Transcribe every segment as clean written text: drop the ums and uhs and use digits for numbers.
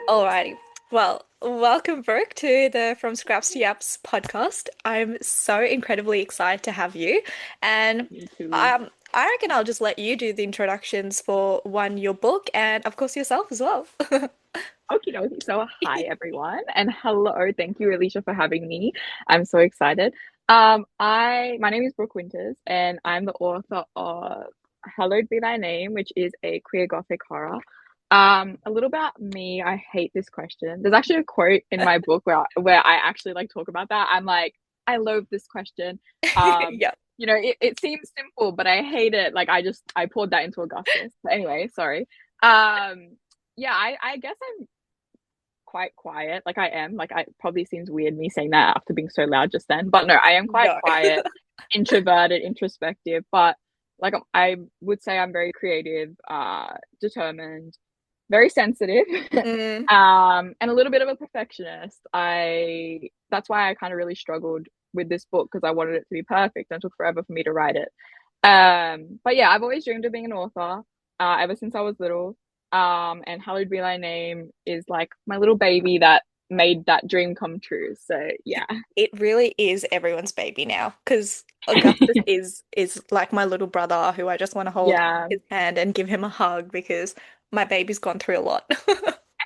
Alrighty. Well, welcome, Brooke, to the From Scraps to Yaps podcast. I'm so incredibly excited to have you. And Me too. I reckon I'll just let you do the introductions for one, your book, and of course yourself as well. Okie dokie. So, hi everyone, and hello. Thank you, Alicia, for having me. I'm so excited. My name is Brooke Winters, and I'm the author of Hallowed Be Thy Name, which is a queer gothic horror. A little about me. I hate this question. There's actually a quote in my book where I actually like talk about that. I'm like, I love this question. Um, Yeah. it seems simple, but I hate it. Like I poured that into Augustus. But anyway, sorry. Yeah, I guess I'm quite quiet. Like I am. Like I probably seems weird me saying that after being so loud just then. But no, I am quite No. quiet, introverted, introspective. But like I would say I'm very creative, determined, very sensitive, Mm, and a little bit of a perfectionist. I That's why I kind of really struggled with this book because I wanted it to be perfect and it took forever for me to write it. But yeah, I've always dreamed of being an author, ever since I was little. And Hallowed Be Thy Name is like my little baby that made that dream come true. So yeah. it really is everyone's baby now because Augustus is like my little brother who I just want to hold Yeah. his hand and give him a hug because my baby's gone through a lot.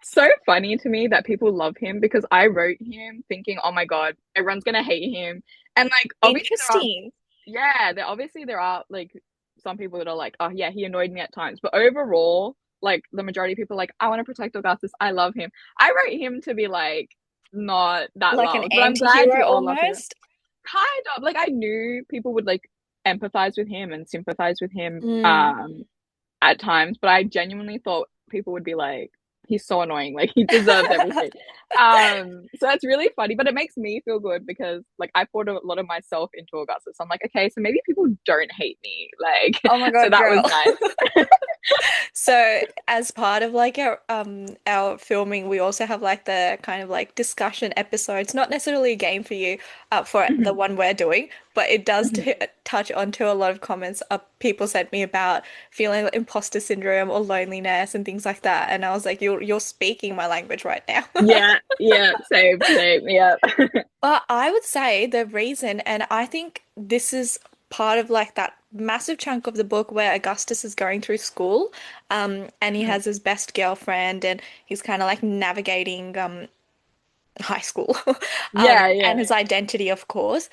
It's so funny to me that people love him because I wrote him thinking, oh my God, everyone's gonna hate him. And like obviously Interesting. there are like some people that are like, oh yeah, he annoyed me at times. But overall, like the majority of people are like, I want to protect Augustus. I love him. I wrote him to be like not that Like an loved, but I'm glad you anti-hero all love him. almost. Kind of like I knew people would like empathize with him and sympathize with him Mm. at times, but I genuinely thought people would be like, he's so annoying, like he deserves everything. So that's really funny, but it makes me feel good because like I poured a lot of myself into Augustus. I'm like, okay, so maybe people don't hate me, like Oh my so God, that was girl. nice. So as part of like our filming, we also have like the kind of like discussion episodes, not necessarily a game for you for the Mhm, one we're doing, but it does mhm. t touch onto a lot of comments people sent me about feeling like imposter syndrome or loneliness and things like that. And I was like, you're speaking my language right now. Yeah, yeah, same, yeah. But I would say the reason, and I think this is part of like that massive chunk of the book where Augustus is going through school, and he has his best girlfriend, and he's kind of like navigating high school, Yeah, and yeah. his identity, of course.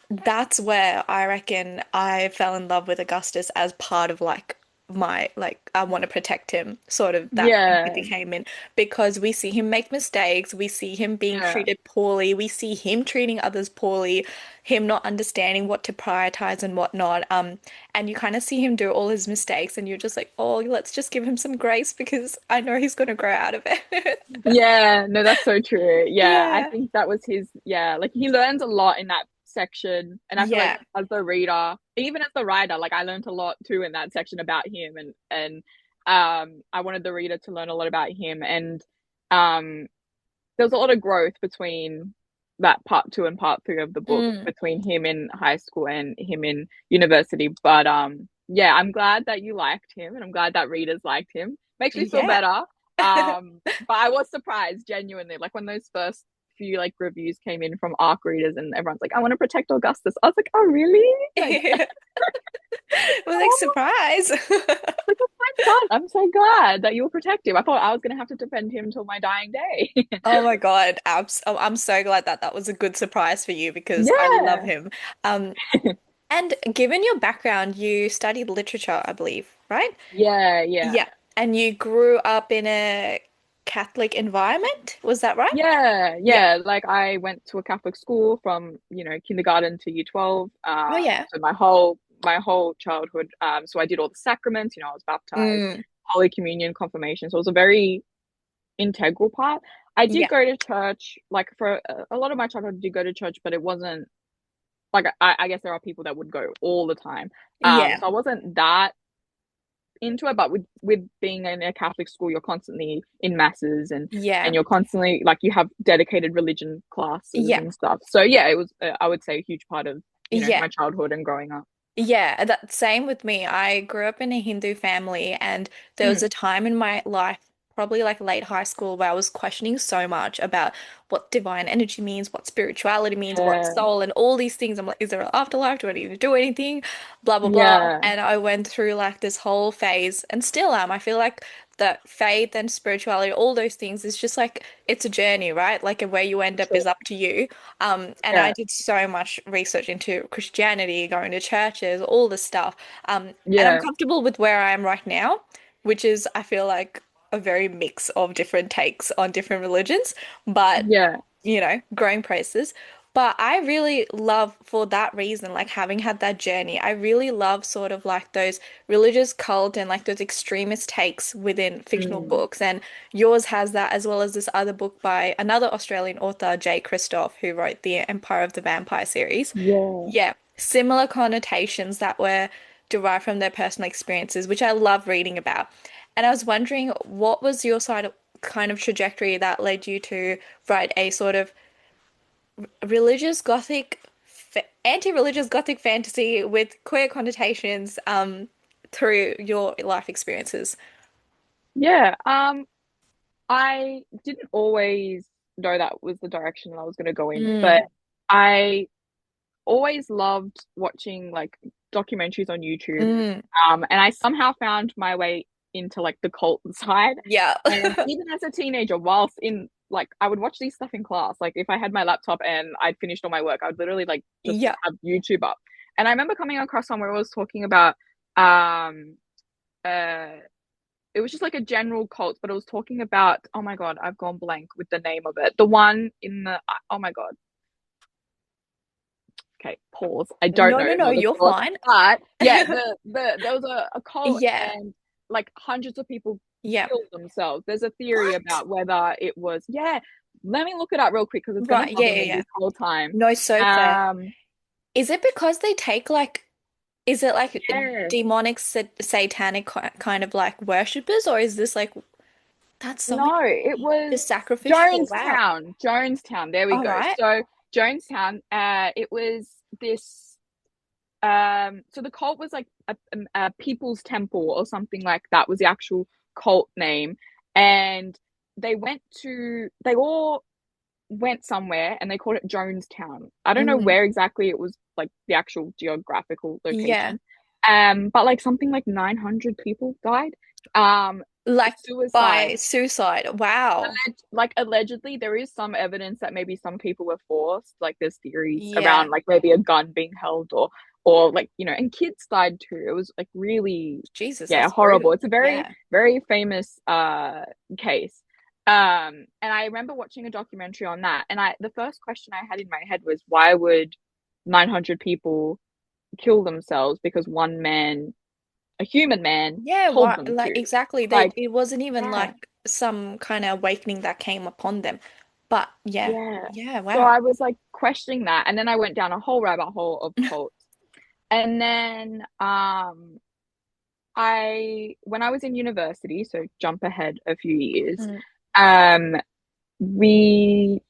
That's where I reckon I fell in love with Augustus as part of like my like I want to protect him sort of that Yeah, empathy came in because we see him make mistakes, we see him being yeah. treated poorly, we see him treating others poorly, him not understanding what to prioritize and whatnot. And you kind of see him do all his mistakes, and you're just like, oh, let's just give him some grace because I know he's gonna grow out of it. Yeah, no, that's so true. Yeah, I Yeah. think that was his, yeah, like he learns a lot in that section. And I feel like Yeah. as the reader, even as the writer, like I learned a lot too in that section about him and I wanted the reader to learn a lot about him. And um there's a lot of growth between that part two and part three of the book, Mm. between him in high school and him in university. But yeah, I'm glad that you liked him and I'm glad that readers liked him. Makes me feel Yeah. better. But I was surprised genuinely, like when those first few like reviews came in from ARC readers and everyone's like, I want to protect Augustus. I was like, oh really? Like, Well, like oh, surprise. like oh my God, I'm so glad that you will protect him. I thought I was gonna have to defend him till my dying day. Oh my God, I'm so glad that that was a good surprise for you because I love Yeah. him. Um, and given your background, you studied literature, I believe, right? Yeah, yeah. Yeah. And you grew up in a Catholic environment, was that right? Yeah, Yeah. yeah. Like I went to a Catholic school from, kindergarten to year 12. Oh yeah. So my whole childhood. So I did all the sacraments, I was baptized, Mm, Holy Communion, confirmation. So it was a very integral part. I did yeah. go to church, like for a lot of my childhood, I did go to church, but it wasn't like I guess there are people that would go all the time. Yeah. So I wasn't that into it, but with being in a Catholic school, you're constantly in masses and Yeah. you're constantly like you have dedicated religion classes Yeah. and stuff. So yeah, it was I would say a huge part of Yeah. my childhood and growing up. Yeah, that same with me. I grew up in a Hindu family, and there was Mm, a time in my life probably like late high school where I was questioning so much about what divine energy means, what spirituality means, what Yeah. soul, and all these things. I'm like, is there an afterlife? Do I need to do anything? Blah, blah, blah. Yeah. And I went through like this whole phase and still am. I feel like that faith and spirituality, all those things, is just like it's a journey, right? Like where you end up Sure. is up to you. And I Yeah. did so much research into Christianity, going to churches, all this stuff. And I'm Yeah. comfortable with where I am right now, which is, I feel like, a very mix of different takes on different religions, but Yeah. growing places. But I really love, for that reason, like having had that journey, I really love sort of like those religious cult and like those extremist takes within fictional Mm. books. And yours has that, as well as this other book by another Australian author, Jay Kristoff, who wrote the Empire of the Vampire series. Yeah. Yeah, similar connotations that were derived from their personal experiences, which I love reading about. And I was wondering, what was your side of kind of trajectory that led you to write a sort of religious gothic, anti-religious gothic fantasy with queer connotations through your life experiences? Yeah. I didn't always know that was the direction I was going to go in, but Mm, I always loved watching like documentaries on YouTube. mm, And I somehow found my way into like the cult side. yeah. And even as a teenager, whilst in like I would watch these stuff in class. Like if I had my laptop and I'd finished all my work, I would literally like just Yeah. have YouTube up. And I remember coming across one where it was talking about um uh it was just like a general cult, but it was talking about, oh my God, I've gone blank with the name of it. The one in the, oh my God. Okay, pause. I don't No, know no, no, what it's you're called, fine. but yeah, there was a cult Yeah. and like hundreds of people Yeah. killed themselves. There's a theory What? about whether it was, yeah, let me look it up real quick because it's gonna Right. Yeah, bother yeah, me yeah. this whole time. No, so fair. Um, Is it because they take like, is it like yeah, demonic, satanic kind of like worshippers, or is this like, that's so no, it interesting. was Just sacrificial. Wow. Jonestown. Jonestown. There we All go. right. So Jonestown, it was this so the cult was like a people's temple or something like that was the actual cult name. And they all went somewhere and they called it Jonestown. I don't know Mm, where exactly it was, like the actual geographical yeah. location. But like something like 900 people died. Um, Like suicide. by suicide. Wow. Like allegedly there is some evidence that maybe some people were forced, like there's theories Yeah. around like maybe a gun being held or like and kids died too. It was like really, Jesus, yeah, that's horrible. brutal. It's a very Yeah. very famous case. And I remember watching a documentary on that, and I the first question I had in my head was, why would 900 people kill themselves because one man, a human man, Yeah, told why, them like to? exactly. They Like, it wasn't even yeah. like some kind of awakening that came upon them. But yeah. Yeah. Yeah, So wow. I was like questioning that. And then I went down a whole rabbit hole of cults. And then I when I was in university, so jump ahead a few years, Mm, um we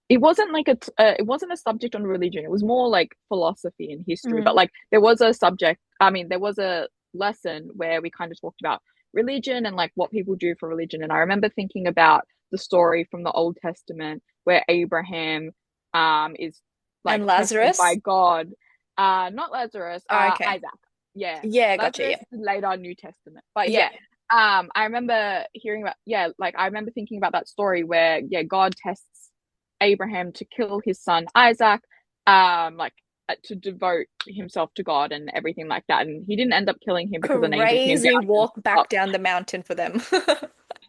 it wasn't like it wasn't a subject on religion. It was more like philosophy and history. But mm. like there was a subject, I mean, there was a lesson where we kind of talked about religion and like what people do for religion. And I remember thinking about the story from the Old Testament where Abraham is like And tested by Lazarus? God. Not Lazarus, Oh, okay. Isaac. Yeah. Yeah, gotcha. Lazarus Yeah. is later New Testament. But Yeah. yeah, I remember hearing about, yeah, like I remember thinking about that story where, yeah, God tests Abraham to kill his son Isaac, like to devote himself to God and everything like that. And he didn't end up killing him because an angel came Crazy down and walk stuff. back down the mountain for them.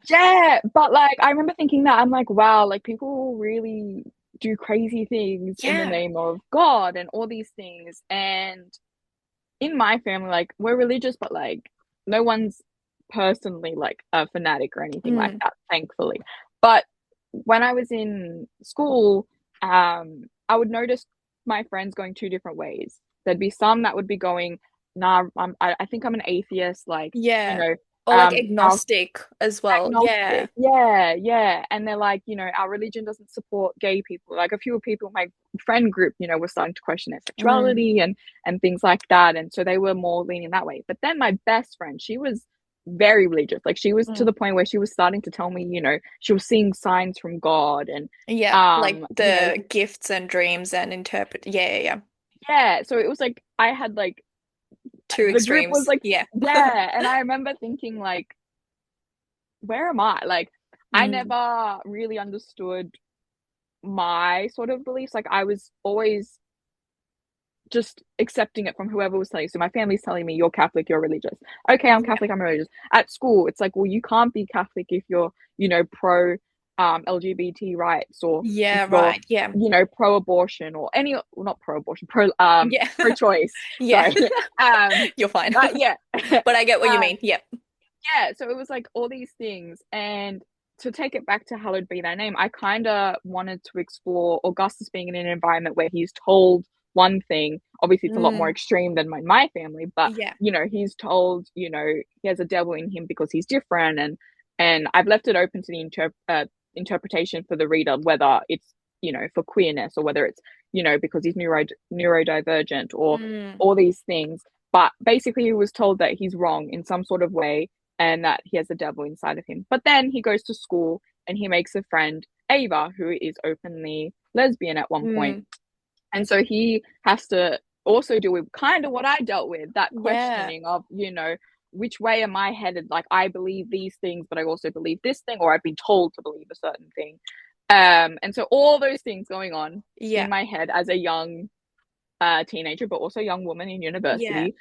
Yeah, but like I remember thinking that I'm like, wow, like people really do crazy things in the Yeah. name of God and all these things. And in my family, like we're religious, but like no one's personally like a fanatic or anything like Mm. that, thankfully. But when I was in school, I would notice my friends going two different ways. There'd be some that would be going, nah, I think I'm an atheist, like, you Yeah. know, Or like our agnostic as well. Yeah. agnostic. Yeah, yeah. And they're like, our religion doesn't support gay people. Like a few people in my friend group, were starting to question their Mm. sexuality and things like that. And so they were more leaning that way. But then my best friend, she was very religious. Like she was to Mm. the point where she was starting to tell me, she was seeing signs from God and Yeah, like you know, the gifts and dreams and interpret. Yeah, yeah, yeah. yeah. So it was like I had like Two the drip was extremes. like, Yeah. yeah. And I remember thinking like, where am I? Like I Mm. never really understood my sort of beliefs. Like I was always just accepting it from whoever was telling. So my family's telling me you're Catholic, you're religious. Okay, I'm Yeah. Catholic, I'm religious. At school, it's like, well, you can't be Catholic if you're, pro LGBT rights, or if Yeah, you're, right. Yeah. pro abortion, or any, well, not pro abortion, Yeah. pro choice. Yeah. Sorry. um You're fine. but yeah. But I get what you um mean. Yeah. yeah, so it was like all these things. And to take it back to Hallowed Be Thy Name, I kind of wanted to explore Augustus being in an environment where he's told one thing. Obviously, it's a lot more Mm. extreme than my family, but Yeah. he's told, he has a devil in him because he's different, and I've left it open to the interpretation for the reader, whether it's for queerness, or whether it's because he's neurodivergent, or Mm. all these things. But basically, he was told that he's wrong in some sort of way, and that he has a devil inside of him. But then he goes to school and he makes a friend, Ava, who is openly lesbian at one point. Mm. And so he has to also deal with kind of what I dealt with, that Yeah. questioning of, which way am I headed? Like, I believe these things, but I also believe this thing, or I've been told to believe a certain thing. And so all those things going on in Yeah. my head as a young teenager, but also young woman in Yeah. university,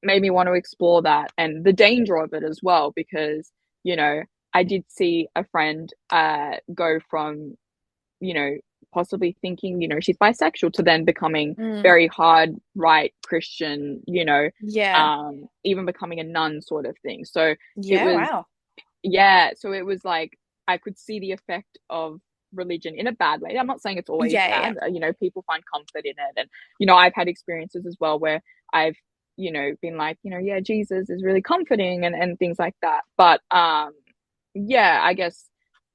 made me want to explore that and the danger of it as well, because you know I did see a friend go from you know possibly thinking she's bisexual, to then becoming Mm. very hard right Christian, Yeah. even becoming a nun sort of thing. So it Yeah. was, Wow. yeah, so it was like I could see the effect of religion in a bad way. I'm not saying it's always Yeah. Yeah. bad. People find comfort in it, and I've had experiences as well where I've been like, yeah, Jesus is really comforting, and things like that. But yeah, I guess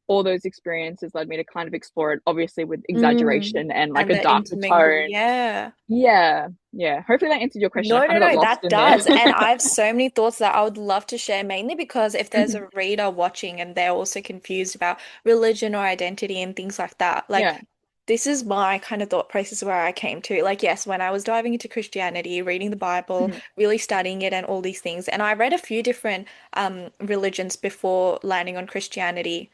all those experiences led me to kind of explore it, obviously with Mm. exaggeration and like And a the darker intermingle. tone. Yeah. Yeah, yeah. Hopefully that answered your question. I No, kind no, of got no, lost that in there. does. And I have so many thoughts that I would love to share, mainly because if there's Mhm. a reader watching and they're also confused about religion or identity and things like that, like Yeah. this is my kind of thought process where I came to. Like, yes, when I was diving into Christianity, reading the Bible, Mhm. really studying it and all these things, and I read a few different religions before landing on Christianity.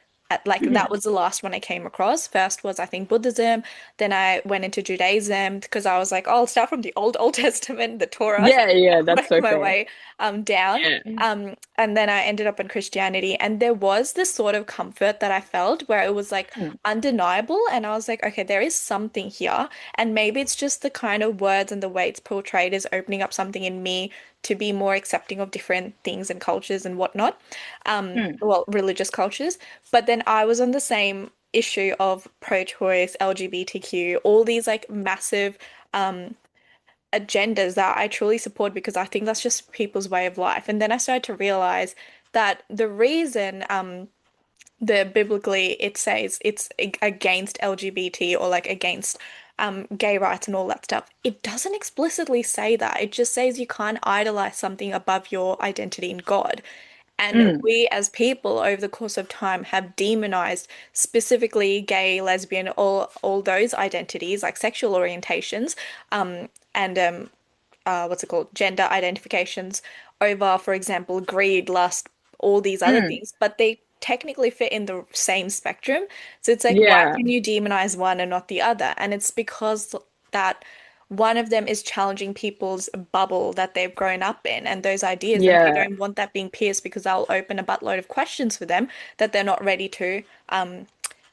Like that Mhm. was the last one I came across. First was I think Buddhism, then I went into Judaism because I was like, oh, I'll start from the Old Testament, the Torah, Yeah, yeah, that's work so my fair. way down. Yeah. And then I ended up in Christianity, and there was this sort of comfort that I felt where it was like Mm. undeniable, and I was like, okay, there is something here, and maybe it's just the kind of words and the way it's portrayed is opening up something in me to be more accepting of different things and cultures and whatnot. Mm. Well, religious cultures. But then I was on the same issue of pro-choice, LGBTQ, all these like massive agendas that I truly support because I think that's just people's way of life. And then I started to realize that the reason the biblically it says it's against LGBT or like against gay rights and all that stuff, it doesn't explicitly say that. It just says you can't idolize something above your identity in God. And Mm. we as people over the course of time have demonized specifically gay, lesbian, all those identities like sexual orientations, and what's it called, gender identifications over, for example, greed, lust, all these other Mm. things, but they technically fit in the same spectrum. So it's like, why Yeah. can you demonize one and not the other? And it's because that one of them is challenging people's bubble that they've grown up in and those ideas, and they Yeah. don't want that being pierced because I'll open a buttload of questions for them that they're not ready to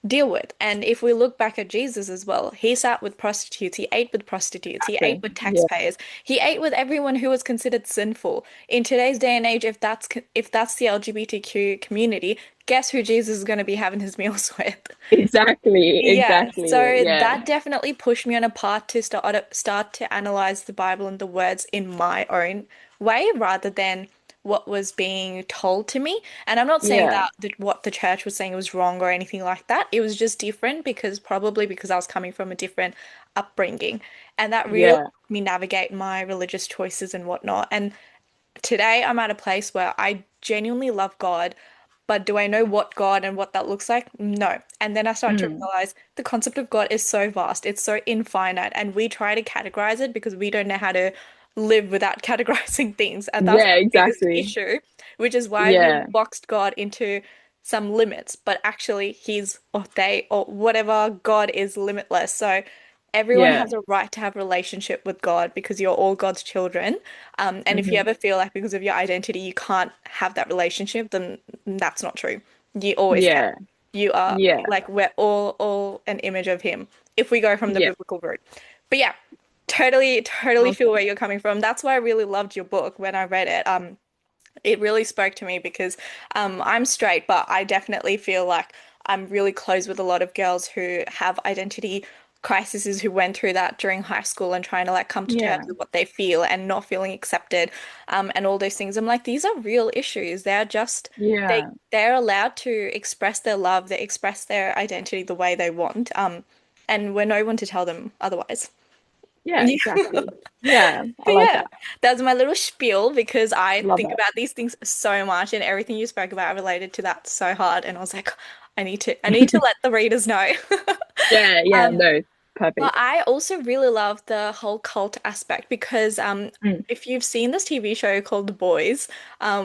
deal with. And if we look back at Jesus as well, he sat with prostitutes, he ate with prostitutes, he ate Exactly. with Yeah. taxpayers, he ate with everyone who was considered sinful. In today's day and age, if that's the LGBTQ community, guess who Jesus is going to be having his meals with? Exactly. Yeah, Exactly. so Yeah. that definitely pushed me on a path to start to analyze the Bible and the words in my own way rather than what was being told to me. And I'm not saying Yeah. that what the church was saying was wrong or anything like that. It was just different because probably because I was coming from a different upbringing. And that really Yeah. helped me navigate my religious choices and whatnot. And today I'm at a place where I genuinely love God, but do I know what God and what that looks like? No. And then I start to Mm. realize the concept of God is so vast, it's so infinite, and we try to categorize it because we don't know how to live without categorizing things. And that's Yeah, my biggest exactly. issue, which is why we've Yeah, boxed God into some limits, but actually he's or they or whatever God is limitless. So everyone yeah. has a right to have a relationship with God because you're all God's children. And if you Hmm. ever feel like because of your identity you can't have that relationship, then that's not true. You always can. Yeah, You are yeah. like we're all an image of him if we go from the Yeah. biblical route. But yeah, totally feel Awesome. where you're coming from. That's why I really loved your book when I read it. It really spoke to me because I'm straight, but I definitely feel like I'm really close with a lot of girls who have identity crises who went through that during high school and trying to like come to terms Yeah, with what they feel and not feeling accepted, and all those things. I'm like, these are real issues. They're just yeah, they're allowed to express their love, they express their identity the way they want, and we're no one to tell them otherwise. yeah, Yeah. exactly. Yeah, I But like yeah, that. that's my little spiel because I Love think it. about these things so much and everything you spoke about related to that so hard. And I was like, I need to let the readers know. Yeah, yeah, Um, no, but perfect. I also really love the whole cult aspect because Mm. if you've seen this TV show called The Boys,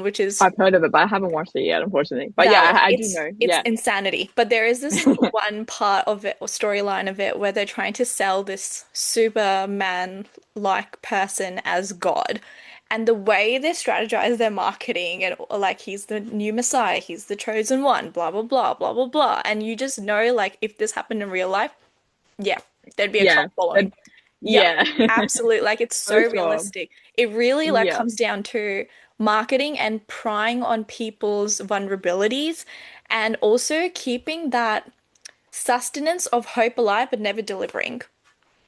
which is I've heard of it, but I haven't watched it yet, unfortunately. But yeah, no, I do it's know. it's Yeah. insanity. But there is this one part of it or storyline of it where they're trying to sell this Superman-like person as God. And the way they strategize their marketing and like he's the new Messiah, he's the chosen one, blah blah blah, blah blah blah. And you just know like if this happened in real life, yeah, there'd be a Yeah. cult following. That, Yep, yeah. absolutely. Like it's For so sure. realistic. It really like Yeah. comes down to marketing and prying on people's vulnerabilities and also keeping that sustenance of hope alive but never delivering.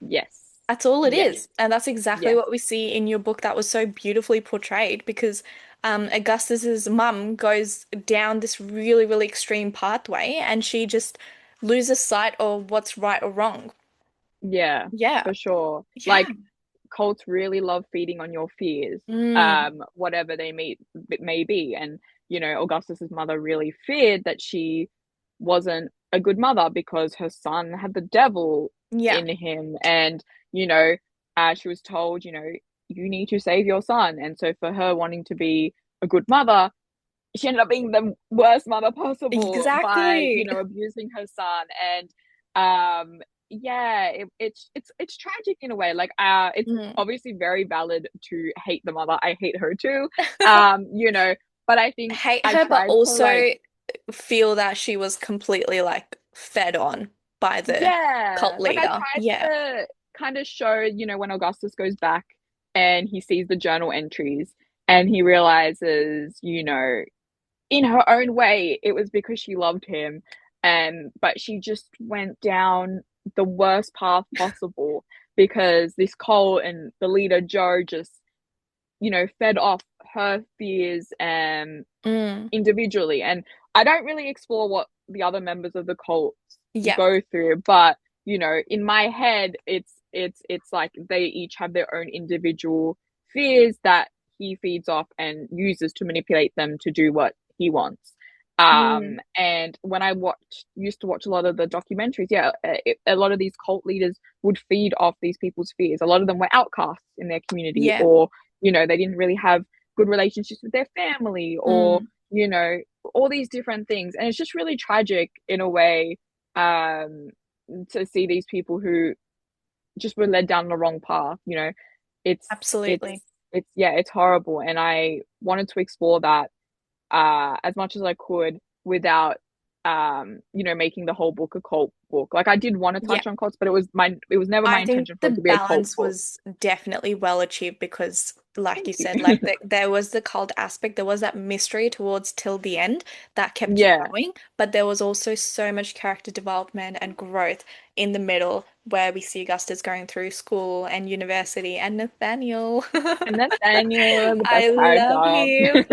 Yes. That's all it Yes. is. And that's exactly Yes. what we see in your book that was so beautifully portrayed because Augustus's mum goes down this really extreme pathway and she just loses sight of what's right or wrong. Yeah, Yeah. for sure. Yeah. Like cults really love feeding on your fears, Mm. whatever may be. And Augustus's mother really feared that she wasn't a good mother because her son had the devil Yeah. in him, and you know, she was told, you need to save your son. And so, for her wanting to be a good mother, she ended up being the worst mother possible by Exactly. abusing her son. And um yeah, it's tragic in a way. Like it's Mm. obviously very valid to hate the mother. I hate her too. But I think Hate I her, but tried to like, also feel that she was completely like fed on by the yeah, cult like I leader. tried Yeah. to kind of show, when Augustus goes back and he sees the journal entries and he realizes, in her own way, it was because she loved him. But she just went down the worst path possible because this Cole and the leader Joe just, fed off her fears Mm. individually. And I don't really explore what the other members of the cult Yeah. go through, but in my head, it's like they each have their own individual fears that he feeds off and uses to manipulate them to do what he wants. Mm. And when I used to watch a lot of the documentaries, yeah, a lot of these cult leaders would feed off these people's fears. A lot of them were outcasts in their community, Yeah. or they didn't really have good relationships with their family, or Mm. you know all these different things. And it's just really tragic in a way, um to see these people who just were led down the wrong path. It's it's Absolutely. it's yeah, it's horrible, and I wanted to explore that as much as I could without making the whole book a cult book. Like I did want to Yeah. touch on cults, but it was never my I think intention for the it to be a cult balance book. was definitely well achieved because, like Thank you said, you. like there was the cult aspect, there was that mystery towards till the end that kept you Yeah. going, but there was also so much character development and growth in the middle where we see Augustus going through school and university and Nathaniel. And Nathaniel, the I best love character. him.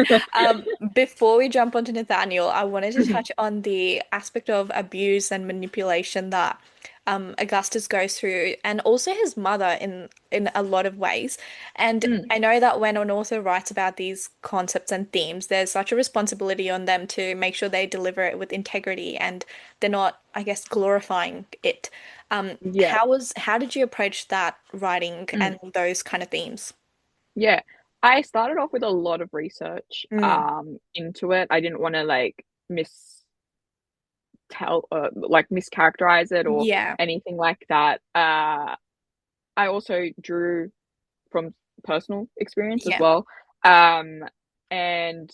Before we jump onto Nathaniel, I wanted to touch on the aspect of abuse and manipulation that Augustus goes through, and also his mother in a lot of ways. And Mm, I know that when an author writes about these concepts and themes, there's such a responsibility on them to make sure they deliver it with integrity and they're not, I guess, glorifying it. yeah. How did you approach that writing Mm, and those kind of themes? yeah. I started off with a lot of research Mm, into it. I didn't want to like like mischaracterize it or yeah, anything like that. I also drew from personal experience as yeah, well. Um, and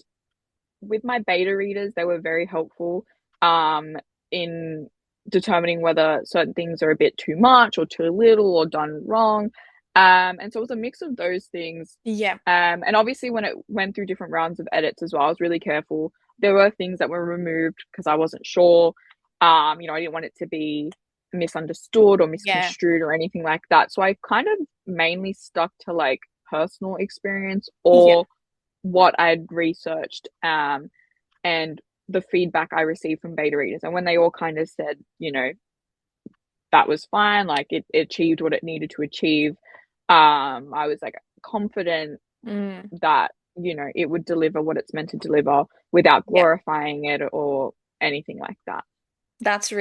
with my beta readers, they were very helpful in determining whether certain things are a bit too much or too little or done wrong. And so it was a mix of those things. yeah, And obviously, when it went through different rounds of edits as well, I was really careful. There were things that were removed because I wasn't sure. I didn't want it to be misunderstood or yeah, misconstrued or anything like that. So I kind of mainly stuck to like personal experience yeah, or what I'd researched and the feedback I received from beta readers. And when they all kind of said, that was fine, like it achieved what it needed to achieve, I was like confident mm, that, it would deliver what it's meant to deliver without yeah. glorifying it or anything like that. That's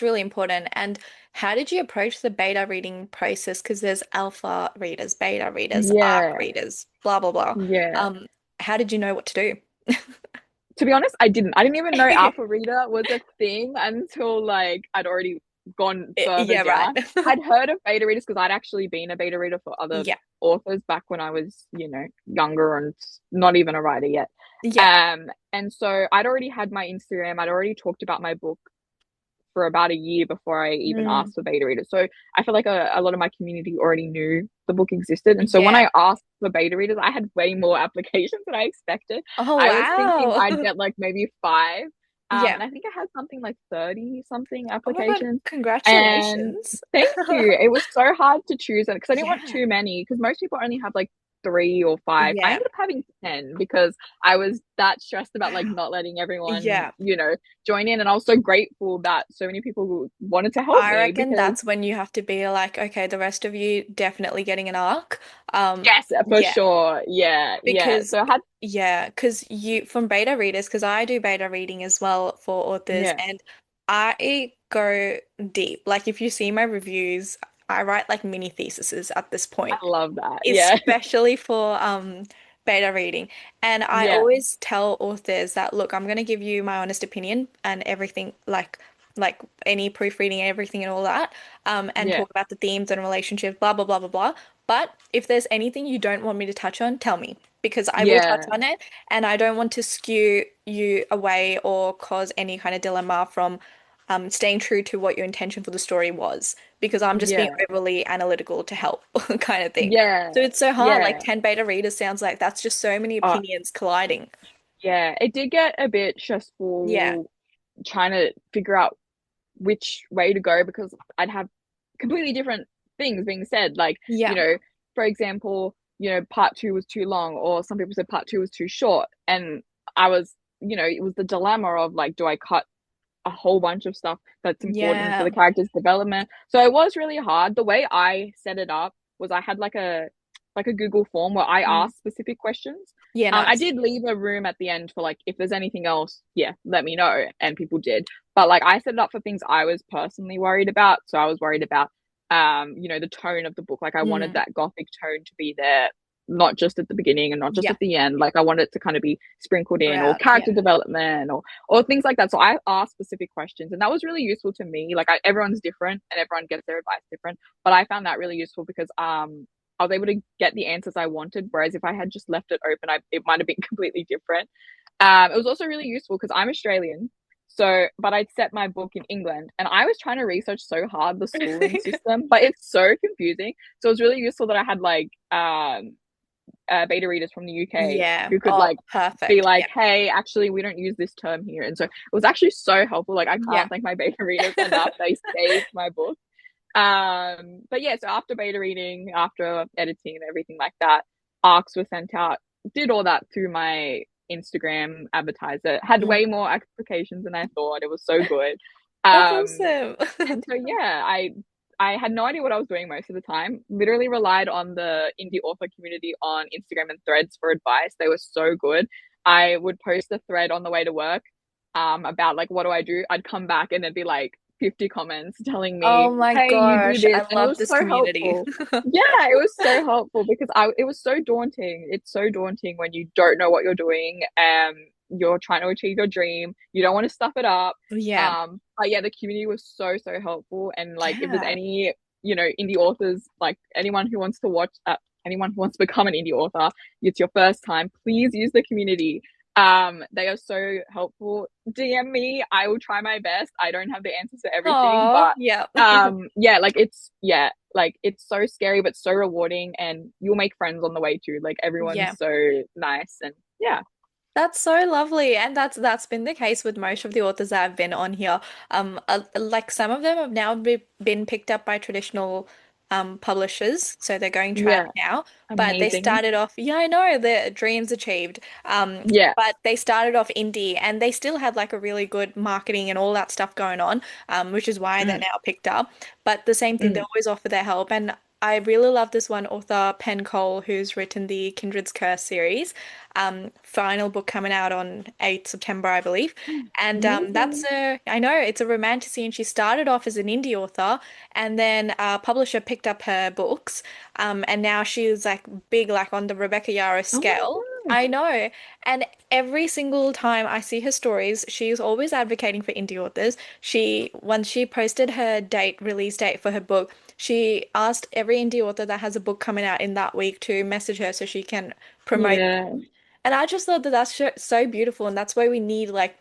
really important. And how did you approach the beta reading process? Because there's alpha readers, beta readers, ARC Yeah, readers, blah blah blah. yeah. Um, how did you know what to do? To be honest, I didn't. I didn't even know Alpha Reader was a thing until like I'd already gone further Yeah, right. down. I'd heard of beta readers because I'd actually been a beta reader for other Yeah, authors back when I was, younger and not even a writer yet. yeah, And so I'd already had my Instagram, I'd already talked about my book for about a year before I even mm, asked for beta readers. So I feel like a lot of my community already knew the book existed. And so when yeah. I asked for beta readers, I had way more applications than I expected. Oh I was thinking I'd wow. get like maybe five. Yeah. And I think I had something like 30 something Oh my God, applications. And congratulations. thank you. It was so hard to choose because I didn't want Yeah, too many because most people only have like 3 or 5. I yeah. ended up having 10 because I was that stressed about like Wow. not letting everyone, Yeah. join in. And I was so grateful that so many people wanted to help I me reckon because, that's when you have to be like, okay, the rest of you definitely getting an arc. yes, for Yeah. sure. Yeah, yeah. Because So I had, yeah, because you from beta readers, because I do beta reading as well for authors, yeah, and I go deep. Like if you see my reviews, I write like mini theses at this I point, love that. Yeah, especially for beta reading. And I yeah, always tell authors that, look, I'm going to give you my honest opinion and everything, like any proofreading, everything and all that, and yeah, talk about the themes and relationships, blah blah blah blah blah. But if there's anything you don't want me to touch on, tell me because I will touch yeah, on it, and I don't want to skew you away or cause any kind of dilemma from staying true to what your intention for the story was because I'm just being yeah, overly analytical to help kind of thing. So yeah, it's so hard. Like yeah. 10 beta readers sounds like that's just so many Uh, opinions colliding. yeah, it did get a bit Yeah. stressful trying to figure out which way to go because I'd have completely different things being said. Like, Yeah. for example, part two was too long, or some people said part two was too short. And I was, it was the dilemma of like, do I cut a whole bunch of stuff that's important for the Yeah. character's development? So it was really hard. The way I set it up was I had like a Google form where I Mm. asked specific questions. Yeah, I nice. did leave a room at the end for like if there's anything else, yeah, let me know, and people did. But like I set it up for things I was personally worried about. So I was worried about, the tone of the book. Like I wanted Mm. that gothic tone to be there, not just at the beginning and not just Yeah. at the end. Like I wanted it to kind of be sprinkled in, or Throughout. Yeah. character development, or things like that. So I asked specific questions, and that was really useful to me. Like everyone's different, and everyone gets their advice different. But I found that really useful because I was able to get the answers I wanted. Whereas if I had just left it open, it might have been completely different. It was also really useful because I'm Australian. So, but I'd set my book in England and I was trying to research so hard the schooling system, but it's so confusing. So it was really useful that I had like beta readers from the UK Yeah. who could Oh, like be perfect. like, Yeah. hey, actually, we don't use this term here. And so it was actually so helpful. Like, I Yeah. can't thank my beta readers enough. They saved my book. But yeah, so after beta reading, after editing and everything like that, arcs were sent out. Did all that through my Instagram advertiser. Had way Mm. more applications than I thought. It was so good. That's Um, awesome. and so yeah, I had no idea what I was doing most of the time. Literally relied on the indie author community on Instagram and Threads for advice. They were so good. I would post a thread on the way to work, about like what do I do? I'd come back and there'd be like 50 comments telling Oh me, my "Hey, you do gosh, this," I and it love was this so community. helpful. Yeah, it was so helpful because I it was so daunting. It's so daunting when you don't know what you're doing. You're trying to achieve your dream. You don't want to stuff it up. Yeah. But yeah, the community was so, so helpful. And like, if there's Yeah. any, indie authors, like anyone who wants to anyone who wants to become an indie author, it's your first time, please use the community. They are so helpful. DM me, I will try my best. I don't have the answers to everything, Oh, but yeah. yeah, like it's so scary but so rewarding, and you'll make friends on the way too. Like everyone's Yeah. so nice, and yeah, That's so lovely, and that's been the case with most of the authors that have been on here. Like some of them have now been picked up by traditional publishers, so they're going trad yeah, now. But they amazing. started off, yeah, I know, their dreams achieved. Yeah. But they started off indie, and they still had like a really good marketing and all that stuff going on, which is why they're Mm, now picked up. But the same thing, they mm, always offer their help, and I really love this one author, Penn Cole, who's written the Kindred's Curse series final book coming out on 8th September, I believe. And that's amazing. I know it's a romantasy, and she started off as an indie author, and then a publisher picked up her books, and now she's like big, like on the Rebecca Yarros Oh my scale. God. I know. And every single time I see her stories, she's always advocating for indie authors. Once she posted her release date for her book, she asked every indie author that has a book coming out in that week to message her so she can promote. Yeah. And I just thought that that's so beautiful, and that's why we need like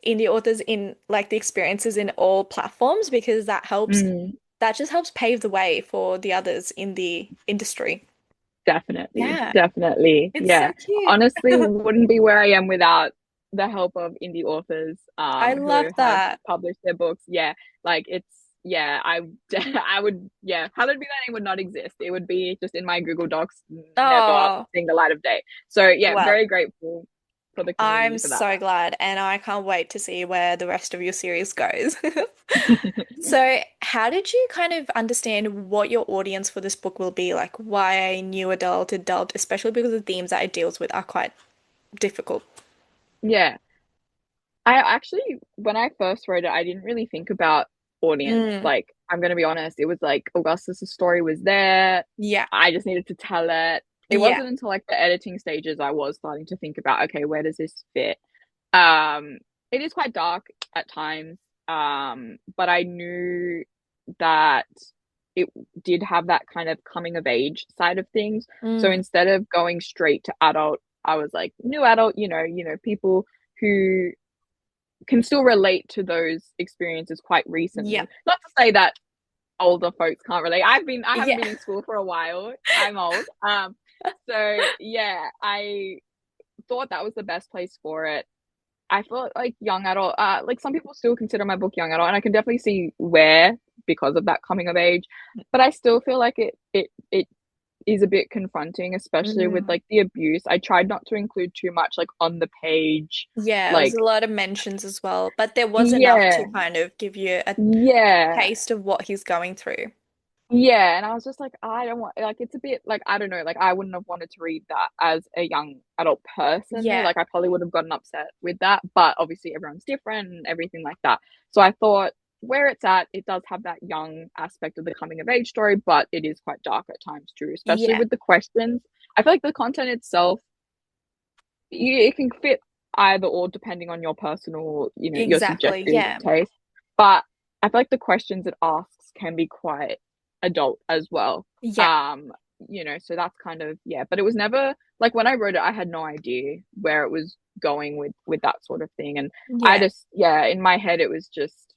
indie authors in like the experiences in all platforms because Mm, that just helps pave the way for the others in the industry. definitely. Yeah, Definitely. it's so Yeah. cute. Honestly, wouldn't be where I am without the help of indie authors I who love have that. published their books. Yeah. Like it's yeah, I would yeah, Hallowed Be Thy Name would not exist. It would be just in my Google Docs, never Oh, seeing the light of day. So yeah, well, very grateful for the I'm community for that. so glad, and I can't wait to see where the rest of your series goes. So, how did you kind of understand what your audience for this book will be? Like YA, new adult, especially because the themes that it deals with are quite difficult. Yeah. I actually, when I first wrote it, I didn't really think about audience. Mm, Like, I'm gonna be honest, it was like Augustus' story was there. yeah, I just needed to tell it. It yeah, wasn't until like the editing stages I was starting to think about, okay, where does this fit? It is quite dark at times. But I knew that it did have that kind of coming of age side of things. So mm, instead of going straight to adult, I was like, new adult, people who can still relate to those experiences quite yeah, recently. Not to say that older folks can't relate. I haven't yeah, been in school for a while. I'm old. So yeah, I thought that was the best place for it. I felt like young adult, like some people still consider my book young adult, and I can definitely see where because of that coming of age. But I still feel like it is a bit confronting, especially with mm, like the abuse. I tried not to include too much like on the page, yeah. It was a like lot of mentions as well, but there was enough yeah, to kind of give you a yeah, taste of what he's going through. yeah. And I was just like, I don't want like it's a bit like I don't know, like I wouldn't have wanted to read that as a young adult personally. Yeah, Like I probably would have gotten upset with that, but obviously everyone's different and everything like that. So I thought where it's at, it does have that young aspect of the coming of age story, but it is quite dark at times too, especially yeah, with the questions. I feel like the content itself it can fit either or depending on your personal, your exactly. subjective Yeah, taste. But I feel like the questions it asks can be quite adult as well. yeah, Um, so that's kind of yeah, but it was never like when I wrote it, I had no idea where it was going with that sort of thing. And I yeah. just yeah, in my head it was just,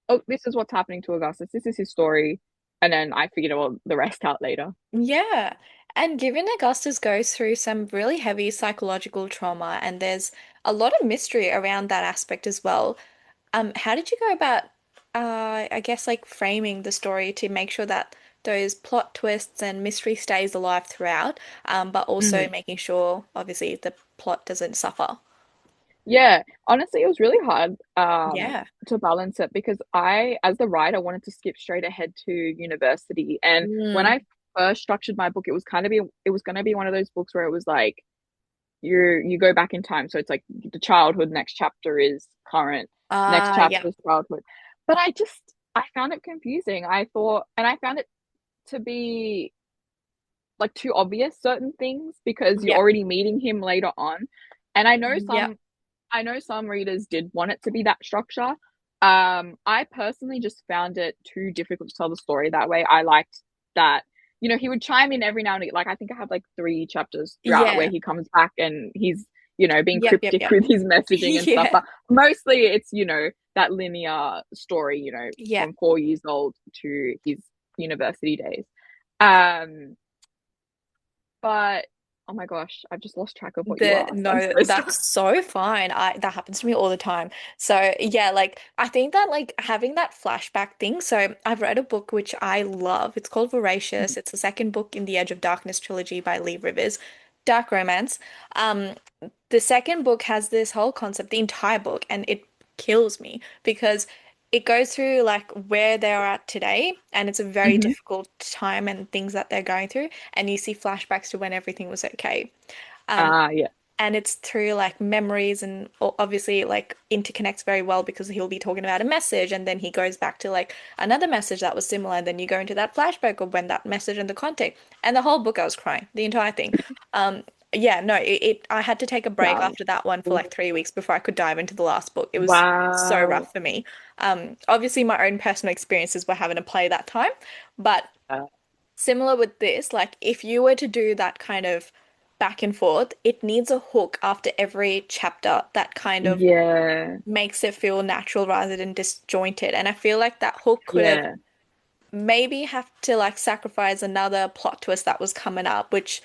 oh, this is what's happening to Augustus. This is his story. And then I figured all the rest out later. Yeah. And given Augustus goes through some really heavy psychological trauma, and there's a lot of mystery around that aspect as well, how did you go about, I guess, like framing the story to make sure that those plot twists and mystery stays alive throughout, but also Mm. making sure, obviously, the plot doesn't suffer? Yeah, honestly, it was really hard Yeah. to balance it because I, as the writer, wanted to skip straight ahead to university. And when Mm. I first structured my book, it was going to be one of those books where it was like you go back in time. So it's like the childhood, next chapter is current, next Yeah. chapter is childhood. But I found it confusing. I found it to be like too obvious certain things because you're Yep. already meeting him later on. And Yep. I know some readers did want it to be that structure. I personally just found it too difficult to tell the story that way. I liked that, he would chime in every now and again. Like I think I have like three chapters throughout where Yeah. he comes back and he's, being Yep. Yep. cryptic Yep. with his messaging and stuff. Yeah. But mostly it's, that linear story, Yeah. from 4 years old to his university days. Um, but oh my gosh, I've just lost track of what you The asked. I'm no, so sorry. that's so fine. That happens to me all the time. So yeah, like I think that like having that flashback thing. So I've read a book which I love. It's called Voracious. It's the second book in the Edge of Darkness trilogy by Lee Rivers. Dark romance. Um, the second book has this whole concept, the entire book, and it kills me because it goes through like where they are at today, and it's a very Hmm. difficult time and things that they're going through, and you see flashbacks to when everything was okay. Um, Yeah. and it's through like memories and obviously like interconnects very well because he'll be talking about a message and then he goes back to like another message that was similar and then you go into that flashback of when that message and the context and the whole book I was crying the entire thing. Yeah, no, I had to take a break Wow. after that one for like 3 weeks before I could dive into the last book. It was so Wow. rough for me. Obviously my own personal experiences were having to play that time, but similar with this, like if you were to do that kind of back and forth, it needs a hook after every chapter that kind of Yeah. makes it feel natural rather than disjointed. And I feel like that hook could have Yeah. maybe have to like sacrifice another plot twist that was coming up, which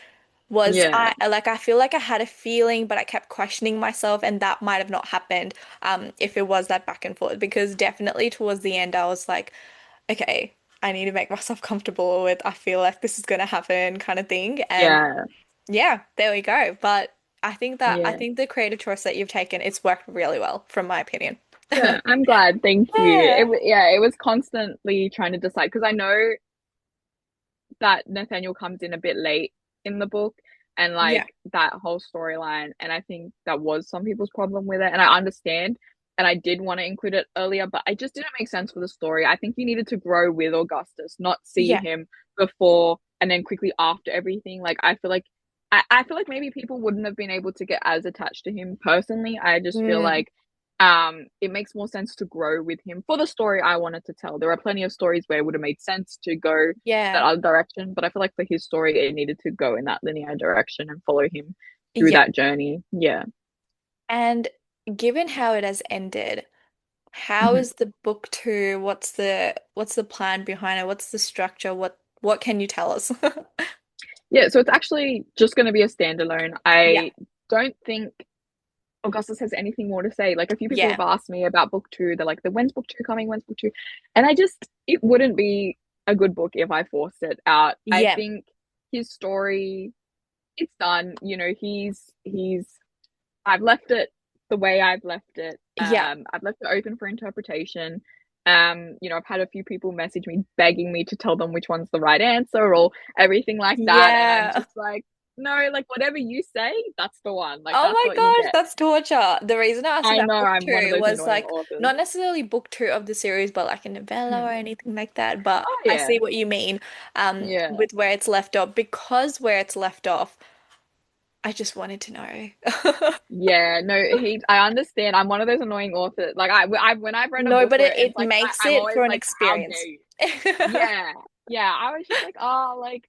was Yeah. I feel like I had a feeling, but I kept questioning myself, and that might have not happened if it was that back and forth because definitely towards the end I was like, okay, I need to make myself comfortable with I feel like this is gonna happen kind of thing. And Yeah. yeah, there we go. But I Yeah. think the creative choice that you've taken, it's worked really well, from my opinion. Yeah. I'm glad. Thank you. Yeah. Yeah, it was constantly trying to decide because I know that Nathaniel comes in a bit late in the book and Yeah. like that whole storyline. And I think that was some people's problem with it. And I understand. And I did want to include it earlier, but it just didn't make sense for the story. I think you needed to grow with Augustus, not see Yeah. him before and then quickly after everything. Like I feel like maybe people wouldn't have been able to get as attached to him personally. I just feel Mm, like it makes more sense to grow with him for the story I wanted to tell. There are plenty of stories where it would have made sense to go that yeah. other direction, but I feel like for his story it needed to go in that linear direction and follow him through Yeah. that journey. Yeah. And given how it has ended, how Mhm. is the book two? What's the plan behind it? What's the structure? What can you tell us? Yeah, so it's actually just going to be a standalone. Yeah. I don't think Augustus has anything more to say. Like a few people Yeah. have asked me about book two. They're like, "The when's book two coming? When's book two?" And it wouldn't be a good book if I forced it out. I Yeah. think his story, it's done. I've left it the way I've left it. Yeah. I've left it open for interpretation. I've had a few people message me begging me to tell them which one's the right answer or everything like that, and I'm Yeah. just like, no, like whatever you say, that's the one. Like Oh that's my what you gosh, get. that's torture. The reason I asked I about know book I'm one of two those was annoying like authors. not necessarily book two of the series, but like a novella or Hmm. anything like that. But Oh I yeah, see what you mean, yeah, with where it's left off because where it's left off, I just wanted to know. yeah. No, I understand. I'm one of those annoying authors. Like when I've read a No, book but where it's it like makes I'm it always for an like, how dare experience. you? Yeah, yeah. I was just like, oh, like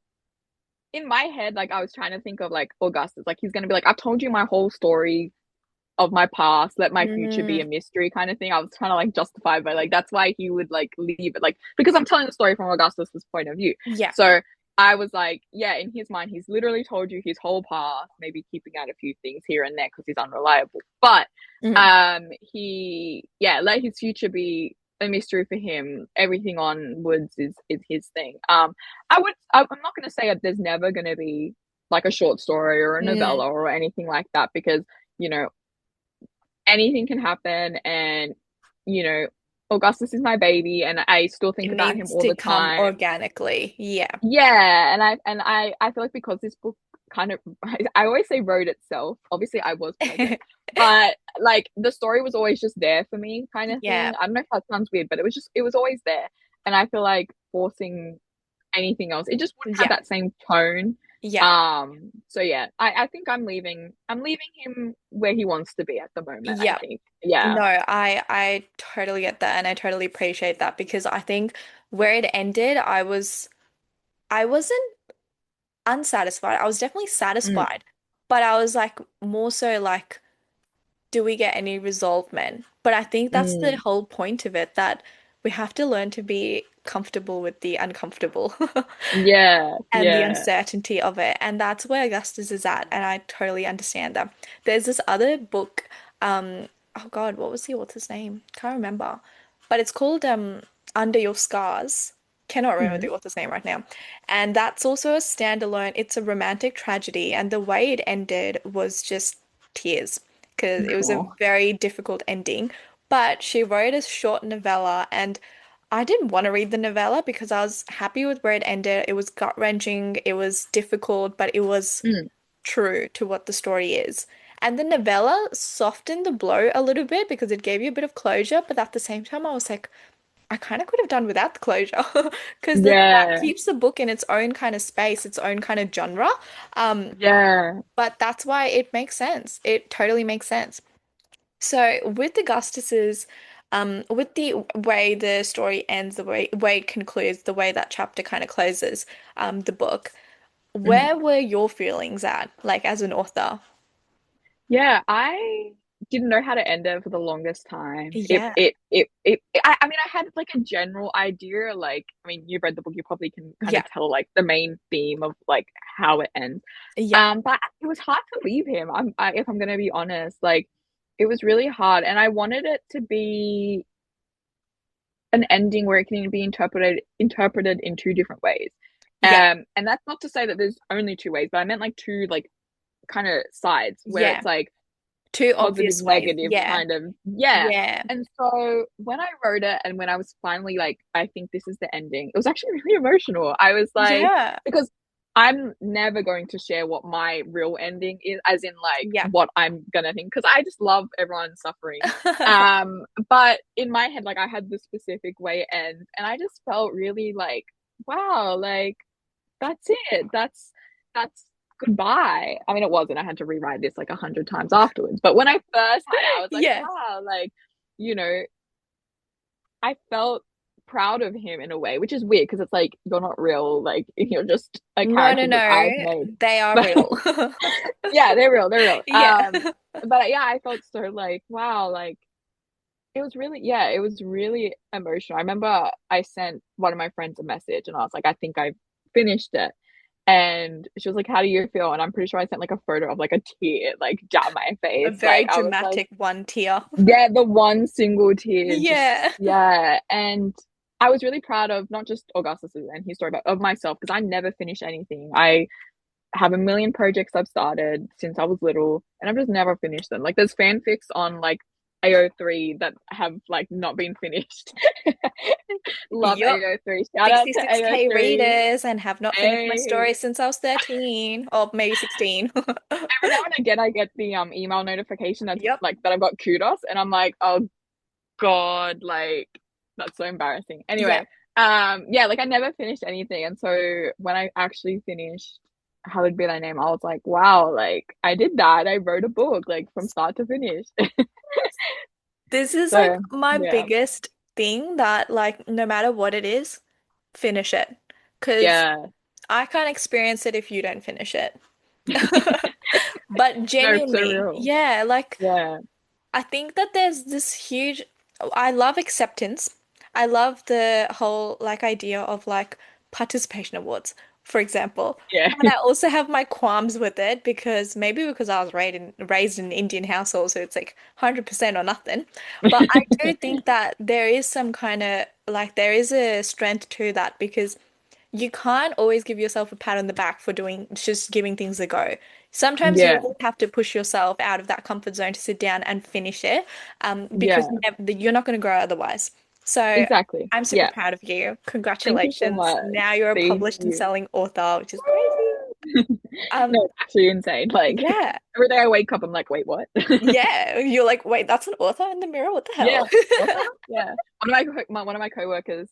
in my head, like I was trying to think of like Augustus, like he's gonna be like, I've told you my whole story of my past, let my future be a Mm, mystery kind of thing. I was trying to like justify, but like that's why he would like leave it, like because I'm telling the story from Augustus's point of view. yeah. So I was like, yeah, in his mind, he's literally told you his whole past, maybe keeping out a few things here and there because he's unreliable. But Mhm. he let his future be a mystery for him. Everything onwards is his thing. I'm not gonna say that there's never gonna be like a short story or a Mm, novella or anything like that because you know anything can happen, and Augustus is my baby, and I still It think about him needs all to the come time. organically. Yeah. Yeah, and I feel like because this book kind of I always say wrote itself. Obviously, I was present, but like the story was always just there for me, kind of Yeah. thing. I don't know if that sounds weird, but it was always there. And I feel like forcing anything else, it just wouldn't have Yeah. that same tone. Yeah. So yeah, I think I'm leaving him where he wants to be at the moment, I Yeah. think. Yeah. No, I totally get that and I totally appreciate that because I think where it ended, I wasn't unsatisfied. I was definitely Mm, satisfied, but I was like more so like, do we get any resolvement? But I think that's the mm. whole point of it, that we have to learn to be comfortable with the uncomfortable Yeah, and the yeah. uncertainty of it. And that's where Augustus is at, and I totally understand that. There's this other book, oh God, what was the author's name? Can't remember. But it's called Under Your Scars. Cannot remember Hmm. the author's name right now. And that's also a standalone, it's a romantic tragedy, and the way it ended was just tears because it was a Oh, very difficult ending. But she wrote a short novella, and I didn't want to read the novella because I was happy with where it ended. It was gut-wrenching, it was difficult, but it was mm. true to what the story is. And the novella softened the blow a little bit because it gave you a bit of closure, but at the same time, I was like, I kind of could have done without the closure because that Yeah, keeps the book in its own kind of space, its own kind of genre. Um, yeah. but that's why it makes sense. It totally makes sense. So with Augustus's, with the way the story ends, the way it concludes, the way that chapter kind of closes, the book, Mhm. where were your feelings at, like as an author? Yeah, I didn't know how to end it for the longest time. Yeah, I mean, I had like a general idea, like, I mean, you've read the book, you probably can kind of yeah, tell like the main theme of like how it ends. yeah, But it was hard to leave him. If I'm gonna be honest, like, it was really hard, and I wanted it to be an ending where it can be interpreted in two different ways. yeah, And that's not to say that there's only two ways, but I meant like two like kind of sides where yeah. it's like Two positive, obvious ways. negative Yeah, kind of, yeah. yeah, And so when I wrote it and when I was finally like, I think this is the ending, it was actually really emotional. I was like, yeah, because I'm never going to share what my real ending is, as in like yeah. what I'm gonna think, because I just love everyone suffering. But in my head, like I had the specific way it ends, and I just felt really like, wow, like that's it. That's goodbye. I mean, it wasn't. I had to rewrite this like 100 times afterwards. But when I first had it, I was like, Yeah, wow, like, you know, I felt proud of him in a way, which is weird because it's like you're not real, like you're just a no, no, character that no. I've made. They are But real. yeah, they're real, they're real. Yeah. But yeah, I felt so like, wow, like it was really, yeah, it was really emotional. I remember I sent one of my friends a message and I was like, I think I've finished it. And she was like, how do you feel? And I'm pretty sure I sent like a photo of like a tear like down my A face. very Like I was like, dramatic one tier. yeah, the one single tear just, Yeah. yeah. And I was really proud of not just Augustus and his story, but of myself because I never finish anything. I have a million projects I've started since I was little and I've just never finished them. Like there's fanfics on like AO3 that have like not been finished. Love Yup. AO3. Shout out to 66K AO3. readers and have not finished my Hey. story since I was 13 or maybe 16. Every now and again I get the email notification that's Yep. like that I've got kudos and I'm like, oh God, like that's so embarrassing. Yeah. Anyway, yeah, like I never finished anything. And so when I actually finished Hallowed Be Thy Name, I was like, wow, like I did that. I wrote a book like from start to finish. This is like So my yeah. biggest thing that like no matter what it is, finish it. Because Yeah. I can't experience it if you don't finish it. But No, it's so genuinely, real. yeah, like Yeah. I think that there's this huge, I love acceptance. I love the whole like idea of like participation awards, for example. Yeah. But I also have my qualms with it because maybe because I was raised in an Indian household, so it's like 100% or nothing. But I do think that there is some kind of like there is a strength to that because you can't always give yourself a pat on the back for doing just giving things a go. Sometimes you Yeah, just have to push yourself out of that comfort zone to sit down and finish it, because yeah, you're not going to grow otherwise. So exactly. I'm super Yeah. proud of you. Thank you so Congratulations. much. Now you're a Thank published and you. selling author, which is crazy. No, Um, it's actually insane. Like yeah, every day I wake up, I'm like, wait, what? yeah. You're like, wait, that's an author in the mirror? What the Yeah. hell? What the hell? Yeah. One of my coworkers,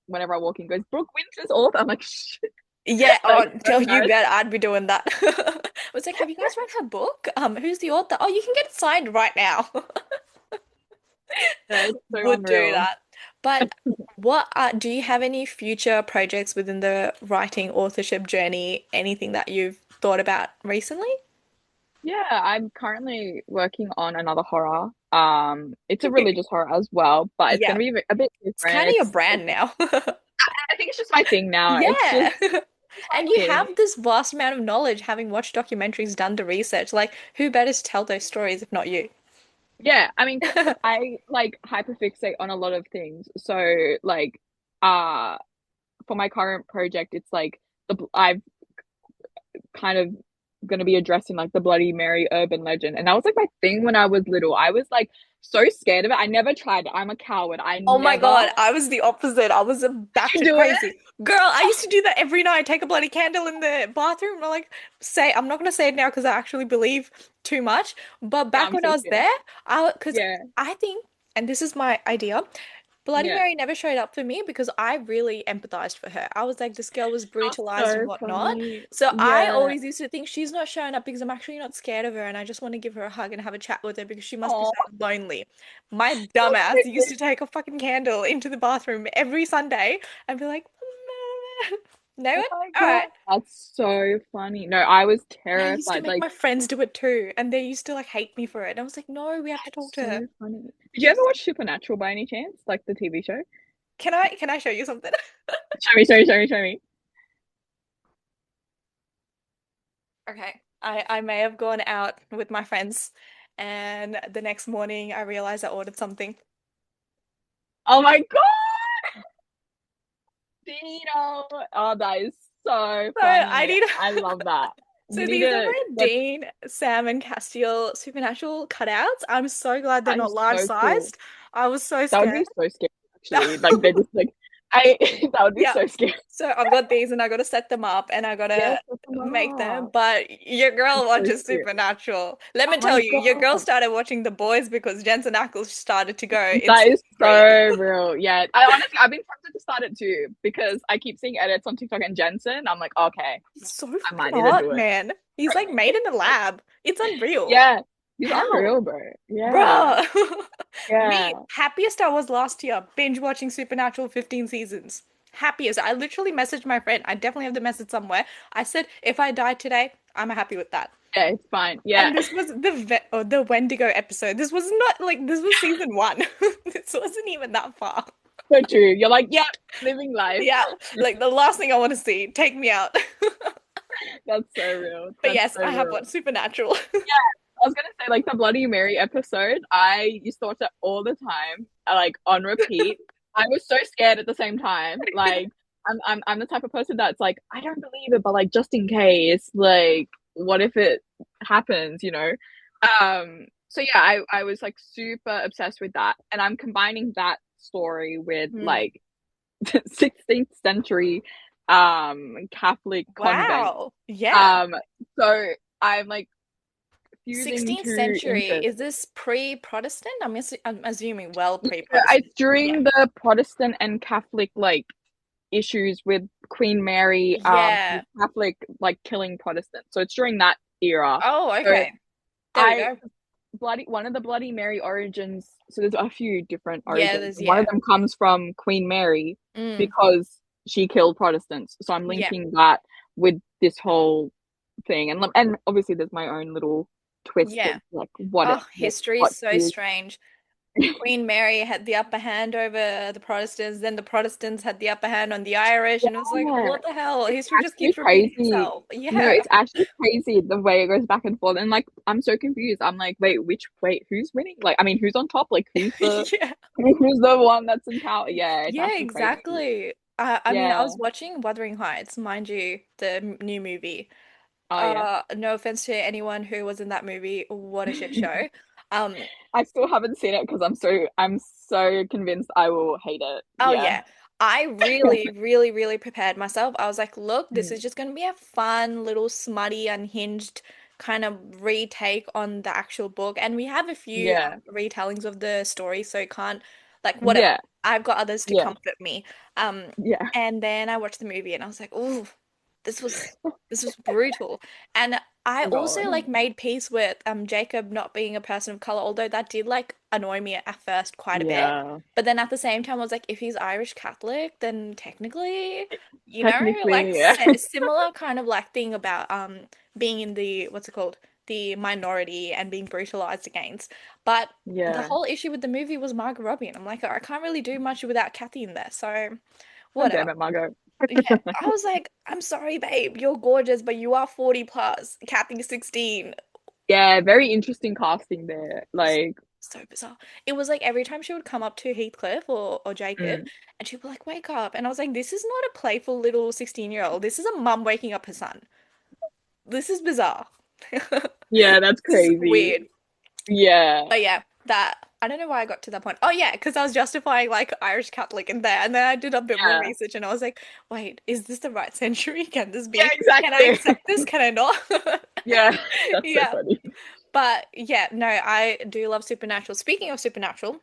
whenever I walk in, goes, Brooke Winters author. I'm like, shh. Yeah, Like oh, so tell you embarrassed. bet I'd be doing that. I was like, have you guys read her book? Who's the author? Oh, you can get it signed right now. Yeah, it's so Would do unreal. that. But do you have any future projects within the writing authorship journey? Anything that you've thought about recently? Yeah, I'm currently working on another horror. It's a religious horror as well, but it's Yeah, gonna be a bit it's kind different. of your brand now. I think it's just my thing now. It's Yeah. just my And you thing. have this vast amount of knowledge having watched documentaries, done the research. Like, who better to tell those stories if not you? Yeah, I mean, because I like hyperfixate on a lot of things. So like, uh, for my current project, it's like I've kind of going to be addressing like the Bloody Mary urban legend. And that was like my thing when I was little. I was like so scared of it. I never tried it. I'm a coward. I Oh my never God, I was the opposite. I was a batshit do it. crazy. Girl, I used to do that every night. Take a bloody candle in the bathroom. And like, I'm not gonna say it now because I actually believe too much. But Yeah, back I'm when I so was scared. there, because Yeah, I think, and this is my idea, Bloody yeah. Mary never showed up for me because I really empathized for her. I was like, this girl was That's brutalized and so whatnot. funny. So I Yeah. always used to think she's not showing up because I'm actually not scared of her and I just want to give her a hug and have a chat with her because she must be Oh, so lonely. My that's dumbass so used good. to take a fucking candle into the bathroom every Sunday and be like, no one? Oh my All God. right. That's so funny. No, I was I used to terrified. make Like, my friends do it too, and they used to like hate me for it. And I was like, no, we have to talk that's to her. so funny. Did you ever watch Supernatural by any chance? Like the TV show? Can I show you something? Show me, show me, show me, show me. Okay. I may have gone out with my friends and the next morning I realized I ordered something. Oh my God, Dino. Oh, that is so So I funny. need I love that. So You need these are to, my that's, Dean, Sam, and Castiel Supernatural cutouts. I'm so glad they're that not is life so cool. sized. I was so That would scared. be so scary, actually. Like, they're just like, I, that would be Yeah. so scary. So I've got these and I gotta set them up and I Yes, gotta that's a make them. lot. But your I'm girl so watches serious. Supernatural. Let me Oh my tell you, your girl God. started watching The Boys because Jensen Ackles started to go in That season is three. so real. Yeah. I honestly, I've been tempted to start it too because I keep seeing edits on TikTok and Jensen. I'm like, okay, He's so I fucking might need to hot, do it. man. He's like made in a lab. It's unreal. Yeah. He's How? unreal, bro. Yeah. Bruh. Me, Yeah. happiest I was last year, binge watching Supernatural 15 seasons. Happiest. I literally messaged my friend. I definitely have the message somewhere. I said, if I die today, I'm happy with that. Yeah, it's fine. Yeah. And this was the Wendigo episode. This was not like this was season one. This wasn't even that far. So true. You're like, yeah, living life. Yeah, like the last thing I want to see. Take me out. That's so real. But That's yes, so I have real. watched Supernatural. I was gonna say like the Bloody Mary episode, I used to watch it all the time, like on repeat. I was so scared at the same time. Like I'm the type of person that's like, I don't believe it, but like just in case, like what if it happens, you know? So yeah, I was like super obsessed with that. And I'm combining that story with Hmm. like 16th century Catholic convent. Wow. Yeah. Um so I'm like fusing 16th two century. interests. Is this pre-Protestant? I'm assuming well It's pre-Protestant. Yeah. during the Protestant and Catholic like issues with Queen Mary, Yeah. Catholic like killing Protestants. So it's during that era. Oh, So okay. There we I go. bloody one of the Bloody Mary origins. So there's a few different Yeah, origins. there's One of yeah. them comes from Queen Mary Mm, because she killed Protestants. So I'm yeah. linking that with this whole thing, and obviously there's my own little twist of Yeah. like what it Oh, history what is so is. strange. Queen Mary had the upper hand over the Protestants, then the Protestants had the upper hand on the Irish, and it was like, Yeah. what the hell? It's History just actually keeps repeating crazy. itself. No, Yeah. it's actually crazy the way it goes back and forth. And like, I'm so confused. I'm like, wait, who's winning? Like, I mean, who's on top? Like, Yeah. who's the one that's in power? Yeah, it's Yeah, actually crazy. exactly. I mean, I Yeah. was watching Wuthering Heights, mind you, the new movie. Oh yeah. No offense to anyone who was in that movie. What a shit show. Um, I still haven't seen it because I'm so convinced I will hate it. Oh Yeah. yeah. I really, really, really prepared myself. I was like, look, this is Mm. just going to be a fun, little smutty, unhinged kind of retake on the actual book. And we have a few Yeah. retellings of the story, so it can't, like, whatever. Yeah. I've got others to Yeah. comfort me. Um, Yeah. and then I watched the movie and I was like, ooh, this was this was brutal. And I Oh also God. like made peace with Jacob not being a person of color, although that did like annoy me at first quite a bit. Yeah. But then at the same time, I was like, if he's Irish Catholic, then technically, like Technically, yeah. similar kind of like thing about being in the what's it called? The minority and being brutalized against. But the Yeah. whole issue with the movie was Margot Robbie, and I'm like, I can't really do much without Kathy in there, so God whatever. damn it, Margot. Yeah, I was like, I'm sorry, babe, you're gorgeous, but you are 40 plus. Kathy's 16. Yeah, very interesting casting there. Like, So bizarre. It was like every time she would come up to Heathcliff or Jacob mm, and she'd be like, wake up. And I was like, this is not a playful little 16-year-old. This is a mum waking up her son. This is bizarre. yeah, that's This is crazy. weird. Yeah. But yeah, that I don't know why I got to that point. Oh yeah, because I was justifying like Irish Catholic in there, and then I did a bit more Yeah. research, and I was like, wait, is this the right century? Can this Yeah, be? Can I exactly. accept this? Can I not? Yeah, that's so Yeah, funny. but yeah, no, I do love Supernatural. Speaking of Supernatural,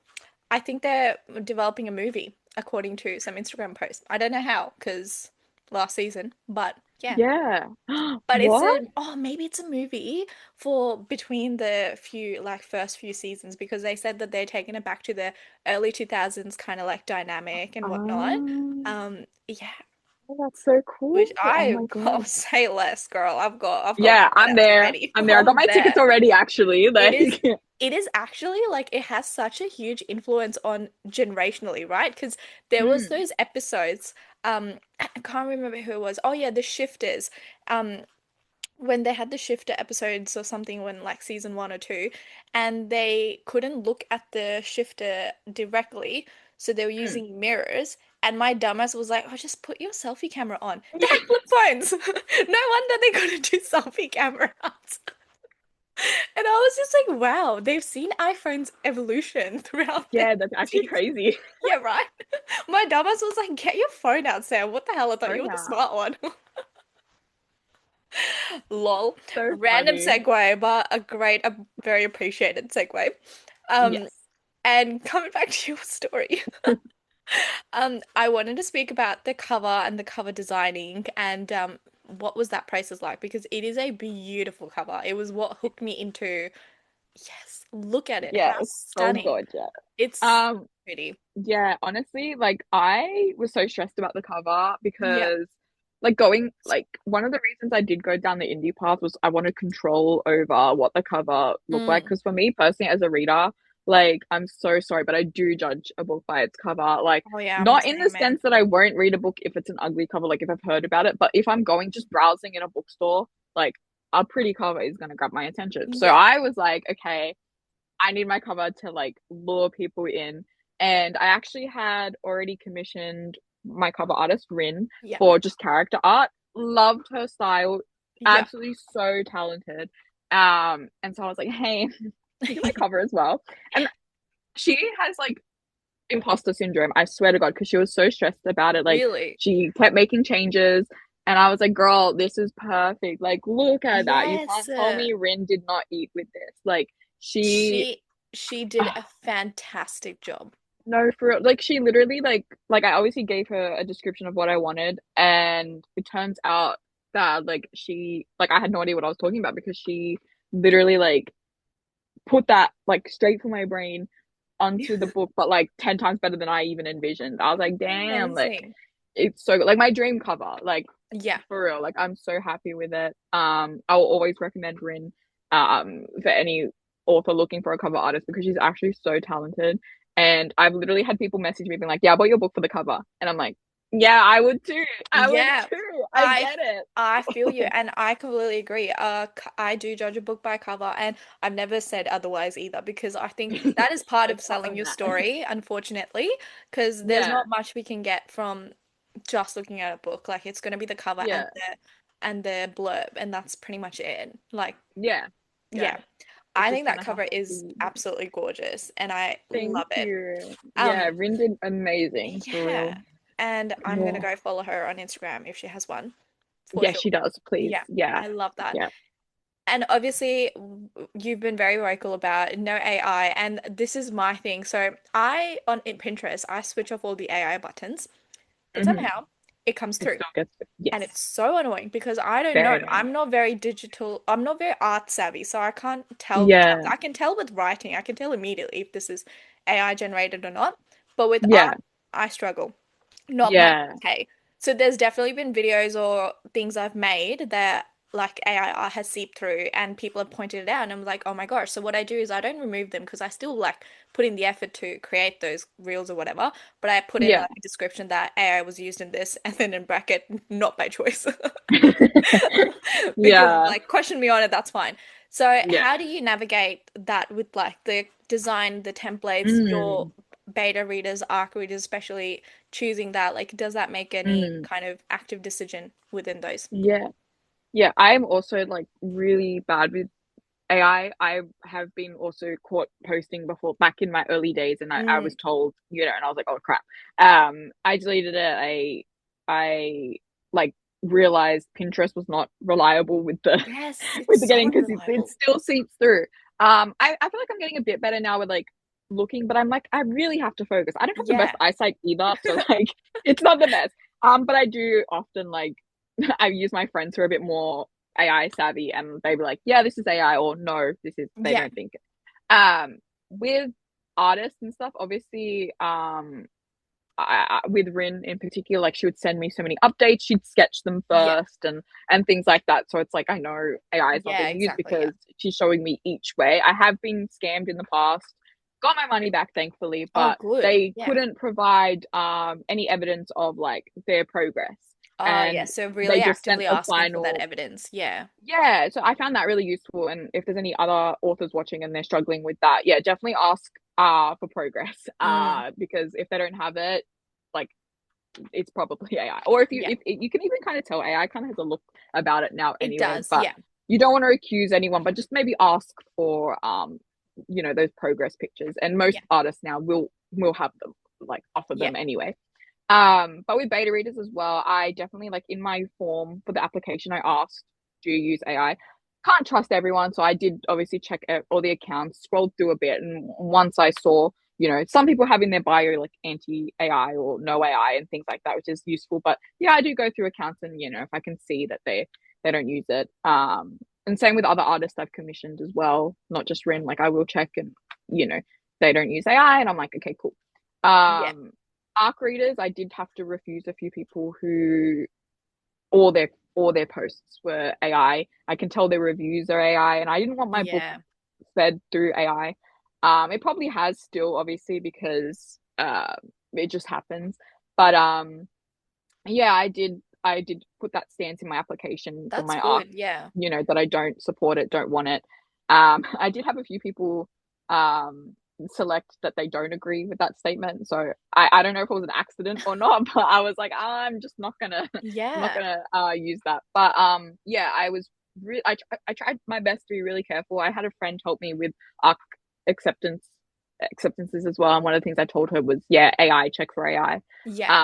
I think they're developing a movie according to some Instagram posts. I don't know how, because last season, but yeah. Yeah. But it's What? a oh maybe it's a movie for between the few like first few seasons because they said that they're taking it back to the early 2000s kind of like dynamic and whatnot. Yeah, Oh, that's so cool. which Oh I my I'll God. say less, girl. I've got Yeah, I'm tickets there. ready. I'm there. I got I'm my tickets there. already, actually. It is Like, it is actually like it has such a huge influence on generationally, right? Because there was mm, those episodes, I can't remember who it was. Oh yeah, the Shifters. Um, when they had the Shifter episodes or something when like season one or two, and they couldn't look at the Shifter directly, so they were mm. using mirrors. And my dumbass was like, "Oh, just put your selfie camera on." They had flip phones. No wonder they couldn't do selfie cameras. And I was just like, wow, they've seen iPhone's evolution throughout the Yeah, that's actually season. crazy. Yeah, right? My dumbass was like, get your phone out, Sam. What the hell? I thought Oh you were the yeah. smart one. Lol. So Random funny. segue, but a very appreciated segue. Um, Yes. and coming back to your story, I wanted to speak about the cover and the cover designing and what was that process like because it is a beautiful cover. It was what hooked me into, yes, look at it. Yeah, How it's so stunning. gorgeous. It's Um, pretty. yeah, honestly, like I was so stressed about the cover Yeah. because like going like one of the reasons I did go down the indie path was I wanted control over what the cover looked like. Mm. Because for me personally as a reader, like I'm so sorry, but I do judge a book by its cover. Like Oh yeah, I'm the not in the same man. sense that I won't read a book if it's an ugly cover, like if I've heard about it, but if I'm going just browsing in a bookstore, like a pretty cover is gonna grab my attention. So Yeah. I was like, okay, I need my cover to like lure people in. And I actually had already commissioned my cover artist, Rin, Yeah. for just character art. Loved her style, Yeah. absolutely so talented. And so I was like, hey, you do my cover as well. And she has like imposter syndrome, I swear to God, because she was so stressed about it. Like Really? she kept making changes. And I was like, girl, this is perfect. Like, look at that. You Yes. can't tell me Rin did not eat with this. Like, she She she did a fantastic job. no, for real. Like she literally like I obviously gave her a description of what I wanted, and it turns out that like she like I had no idea what I was talking about because she literally like put that like straight from my brain onto the book, but like 10 times better than I even envisioned. I was like, damn, like Amazing. it's so good. Like my dream cover, like Yeah. for real. Like I'm so happy with it. I will always recommend Rin for any author looking for a cover artist because she's actually so talented. And I've literally had people message me being like, "Yeah, I bought your book for the cover," and I'm like, "Yeah, I would too. I would Yeah. too. I I get it." I feel you and I completely agree. I do judge a book by cover and I've never said otherwise either because I think that is part I of selling love your that. story, unfortunately, because there's Yeah, not much we can get from just looking at a book. Like it's going to be the cover and yeah, and the blurb, and that's pretty much it. Like, Yeah. Yeah. yeah, It I just think kind that of has cover to is be. absolutely gorgeous, and I Thank love it. you. Yeah, Um, Rin did amazing for yeah, real. and I'm gonna Yeah. go follow her on Instagram if she has one, for Yeah, sure. she does, please. Yeah, Yeah. I love that. Yeah. And obviously, you've been very vocal about no AI, and this is my thing. So I on in Pinterest, I switch off all the AI buttons, but Hmm. somehow it comes It through. still gets, And yes, it's so annoying because I don't know. very annoying. I'm not very digital. I'm not very art savvy, so I can't tell the difference. Yeah. I can tell with writing. I can tell immediately if this is AI generated or not. But with art, Yeah. I struggle. Not my Yeah. okay. So there's definitely been videos or things I've made that like AI art has seeped through and people have pointed it out and I'm like, oh my gosh. So what I do is I don't remove them because I still like put in the effort to create those reels or whatever, but I put in Yeah. like a description that AI was used in this and then in bracket, not by choice. Because Yeah. like question me on it, that's fine. So Yeah. how do you navigate that with like the design, the templates, your Mm. beta readers, ARC readers, especially choosing that? Like, does that make any Mm. kind of active decision within those? Yeah. Yeah. I'm also like really bad with AI. I have been also caught posting before back in my early days, and I Mm, was told, and I was like, oh crap. I deleted it. I like realized Pinterest was not reliable with the yes, it's with the so getting because it unreliable. still seeps through. I feel like I'm getting a bit better now with like looking, but I'm like, I really have to focus. I don't have the best Yeah. eyesight either, so like it's not the best. But I do often like I use my friends who are a bit more AI savvy and they be like, yeah, this is AI, or no, this is they Yeah. don't think it. With artists and stuff, obviously, with Rin in particular, like she would send me so many updates. She'd sketch them Yeah. first and things like that. So it's like I know AI is not Yeah, being used exactly. Yeah. because she's showing me each way. I have been scammed in the past, got my money back thankfully, Oh, but good. they Yeah. couldn't provide any evidence of like their progress, Oh, yeah. and So they really just sent actively a asking for that final. evidence. Yeah. Yeah, so I found that really useful. And if there's any other authors watching and they're struggling with that, yeah, definitely ask for progress. Mm, Because if they don't have it, like it's probably AI. Or yeah. if you can even kind of tell AI kind of has a look about it now It anyway, does. but Yeah. you don't want to accuse anyone, but just maybe ask for those progress pictures. And most Yeah. artists now will have them, like offer Yeah. them anyway. But with beta readers as well, I definitely like in my form for the application I asked, do you use AI? Can't trust everyone, so I did obviously check out all the accounts, scrolled through a bit, and once I saw, some people have in their bio like anti AI or no AI and things like that, which is useful. But yeah, I do go through accounts and if I can see that they don't use it. And same with other artists I've commissioned as well, not just Rin. Like I will check and they don't use AI, and I'm like, okay, cool. Yeah. Um, Arc readers, I did have to refuse a few people who all their posts were AI. I can tell their reviews are AI, and I didn't want my book Yeah. fed through AI. It probably has still, obviously, because it just happens. But yeah, I did put that stance in my application for That's my arc, good. Yeah. that I don't support it, don't want it. I did have a few people select that they don't agree with that statement. So I don't know if it was an accident or not, but I was like, I'm just not gonna I'm not Yeah. gonna use that. But yeah, I tried my best to be really careful. I had a friend help me with arc acceptance acceptances as well. And one of the things I told her was, yeah, AI, check for AI. Yeah.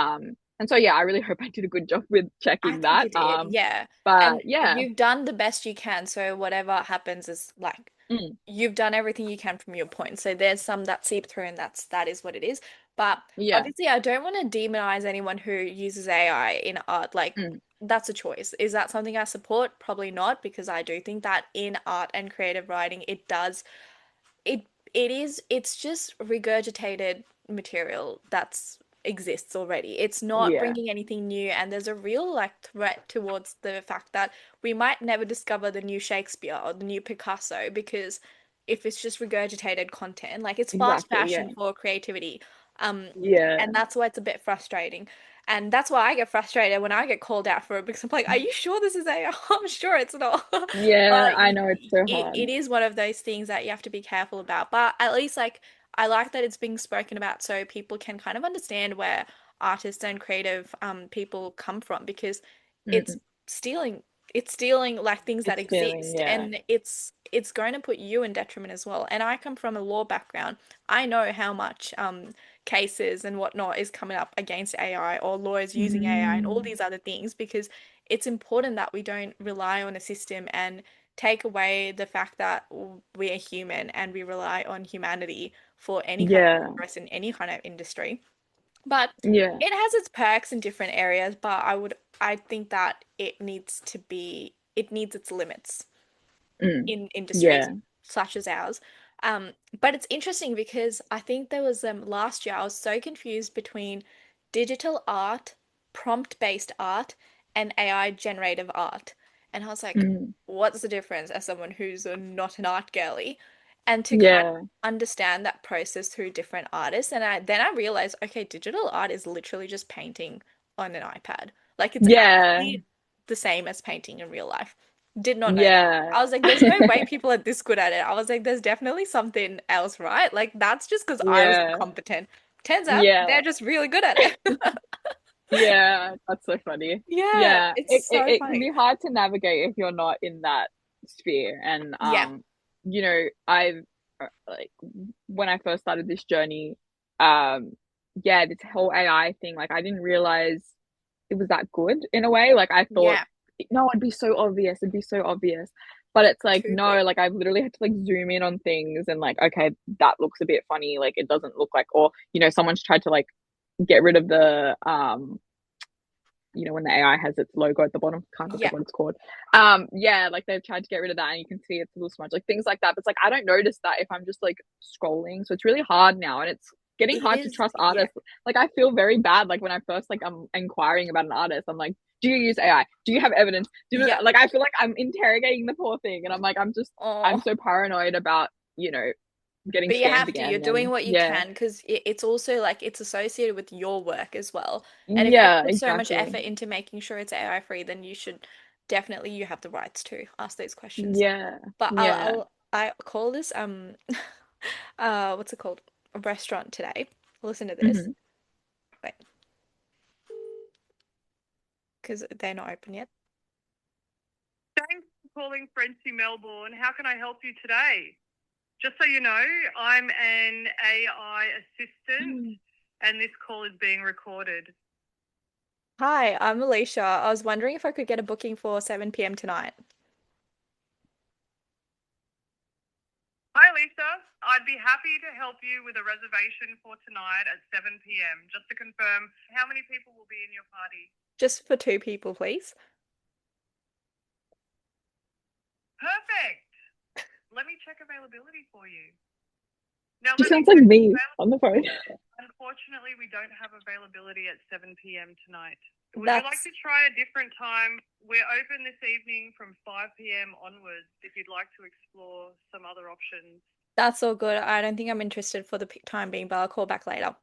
And so yeah, I really hope I did a good job with I checking think that. you did. Yeah. But And yeah. you've done the best you can. So whatever happens is like Mm, you've done everything you can from your point. So there's some that seep through and that is what it is. But yeah. obviously I don't want to demonize anyone who uses AI in art. Like Mm, that's a choice. Is that something I support? Probably not, because I do think that in art and creative writing it it's just regurgitated material that's exists already. It's not yeah. bringing anything new, and there's a real like threat towards the fact that we might never discover the new Shakespeare or the new Picasso because if it's just regurgitated content, like it's fast Exactly. Yeah. fashion for creativity. Um, Yeah. and that's why it's a bit frustrating. And that's why I get frustrated when I get called out for it because I'm like, are you sure this is AI? I'm sure it's not. Yeah, But I know it's so it hard. is one of those things that you have to be careful about. But at least like I like that it's being spoken about so people can kind of understand where artists and creative people come from because it's Mm, stealing. it's stealing like things that It's feeling, exist, yeah. and it's going to put you in detriment as well. And I come from a law background. I know how much cases and whatnot is coming up against AI or lawyers using AI and all Mm, these other things, because it's important that we don't rely on a system and take away the fact that we are human and we rely on humanity for any kind of yeah, progress in any kind of industry. But yeah, it has its perks in different areas, but I think that it needs its limits mm, in industries yeah, such as ours. But it's interesting because I think there was last year I was so confused between digital art, prompt-based art, and AI generative art. And I was like, mm, what's the difference as someone who's not an art girly? And to kind of yeah, understand that process through different artists. And then I realized, okay, digital art is literally just painting on an iPad. Like it's yeah, actually the same as painting in real life. Did not know that. yeah, I was like, there's no way people are this good at it. I was like, there's definitely something else, right? Like, that's just because I was yeah, incompetent. Turns out yeah. they're just really good at it. Yeah, that's so funny. Yeah, Yeah, it's it so it can funny. be hard to navigate if you're not in that sphere. And Yeah, I've like when I first started this journey, um, yeah, this whole AI thing, like I didn't realize it was that good in a way. Like I thought, yeah, no, it'd be so obvious, it'd be so obvious. But it's like, too no, good. like I've literally had to like zoom in on things and like, okay, that looks a bit funny. Like it doesn't look like, or someone's tried to like get rid of the when the AI has its logo at the bottom, can't think of Yeah, what it's called. Yeah, like they've tried to get rid of that and you can see it's a little smudge, like things like that. But it's like I don't notice that if I'm just like scrolling. So it's really hard now and it's getting it hard to is. trust Yeah, artists. Like I feel very bad like when I first like I'm inquiring about an artist, I'm like, do you use AI? Do you have evidence? yeah. Like I feel like I'm interrogating the poor thing and I'm like I'm Oh. so paranoid about, you know, getting But you scammed have to, you're again. doing And what you yeah. can because it's also like it's associated with your work as well. And if you Yeah, put so much exactly. effort into making sure it's AI free, then you should definitely you have the rights to ask those questions. Yeah. But Yeah. I call this what's it called? A restaurant today. Listen to this. Hmm. Wait, because they're not open yet. Thanks for calling Frenchie Melbourne. How can I help you today? Just so you know, I'm an AI assistant and this call is being recorded. Hi, I'm Alicia. I was wondering if I could get a booking for 7 p.m. tonight. Hi, Lisa. I'd be happy to help you with a reservation for tonight at 7 p.m. Just to confirm, how many people will be in your party? Just for two people, please. Perfect. Let me check availability for you. Now, She let me sounds like check. me on the phone. Unfortunately, we don't have availability at 7 p.m. tonight. Would you like That's to try a different time? We're open this evening from 5 p.m. onwards if you'd like to explore some other options. that's all good. I don't think I'm interested for the time being, but I'll call back later.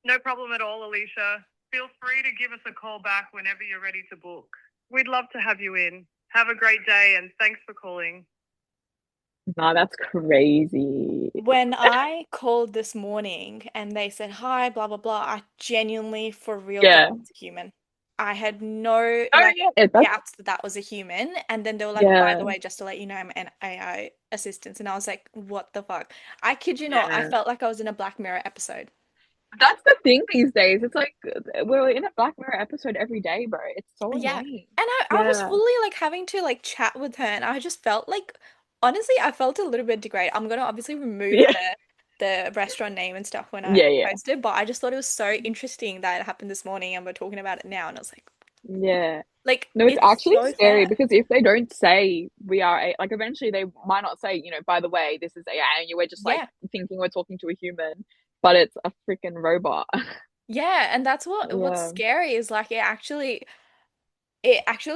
No problem at all, Alicia. Feel free to give us a call back whenever you're ready to book. We'd love to have you in. Have a great day and thanks for calling. Nah, that's crazy. When I called this morning and they said, hi, blah, blah, blah, I genuinely, for real, thought Yeah. it was a human. I had no, Oh like, yeah, that's doubts that that was a human. And then they were like, by the yeah, way, just to let you know, I'm an AI assistant. And I was like, what the fuck? I kid you not, I yeah. felt like I was in a Black Mirror episode. That's the thing these days. It's like we're in a Black Mirror episode every day, bro. It's so Yeah. And annoying. I was Yeah. fully like having to like chat with her and I just felt like honestly I felt a little bit degraded. I'm gonna obviously remove Yeah. the restaurant name and stuff when I Yeah, yeah. post it, but I just thought it was so interesting that it happened this morning and we're talking about it now and I was Yeah. like No, it's it's actually so scary sad. because if they don't say we are like eventually they might not say, by the way, this is AI and you were just like Yeah. thinking we're talking to a human, but it's a freaking robot. Yeah, and that's what's Yeah. scary is like it actually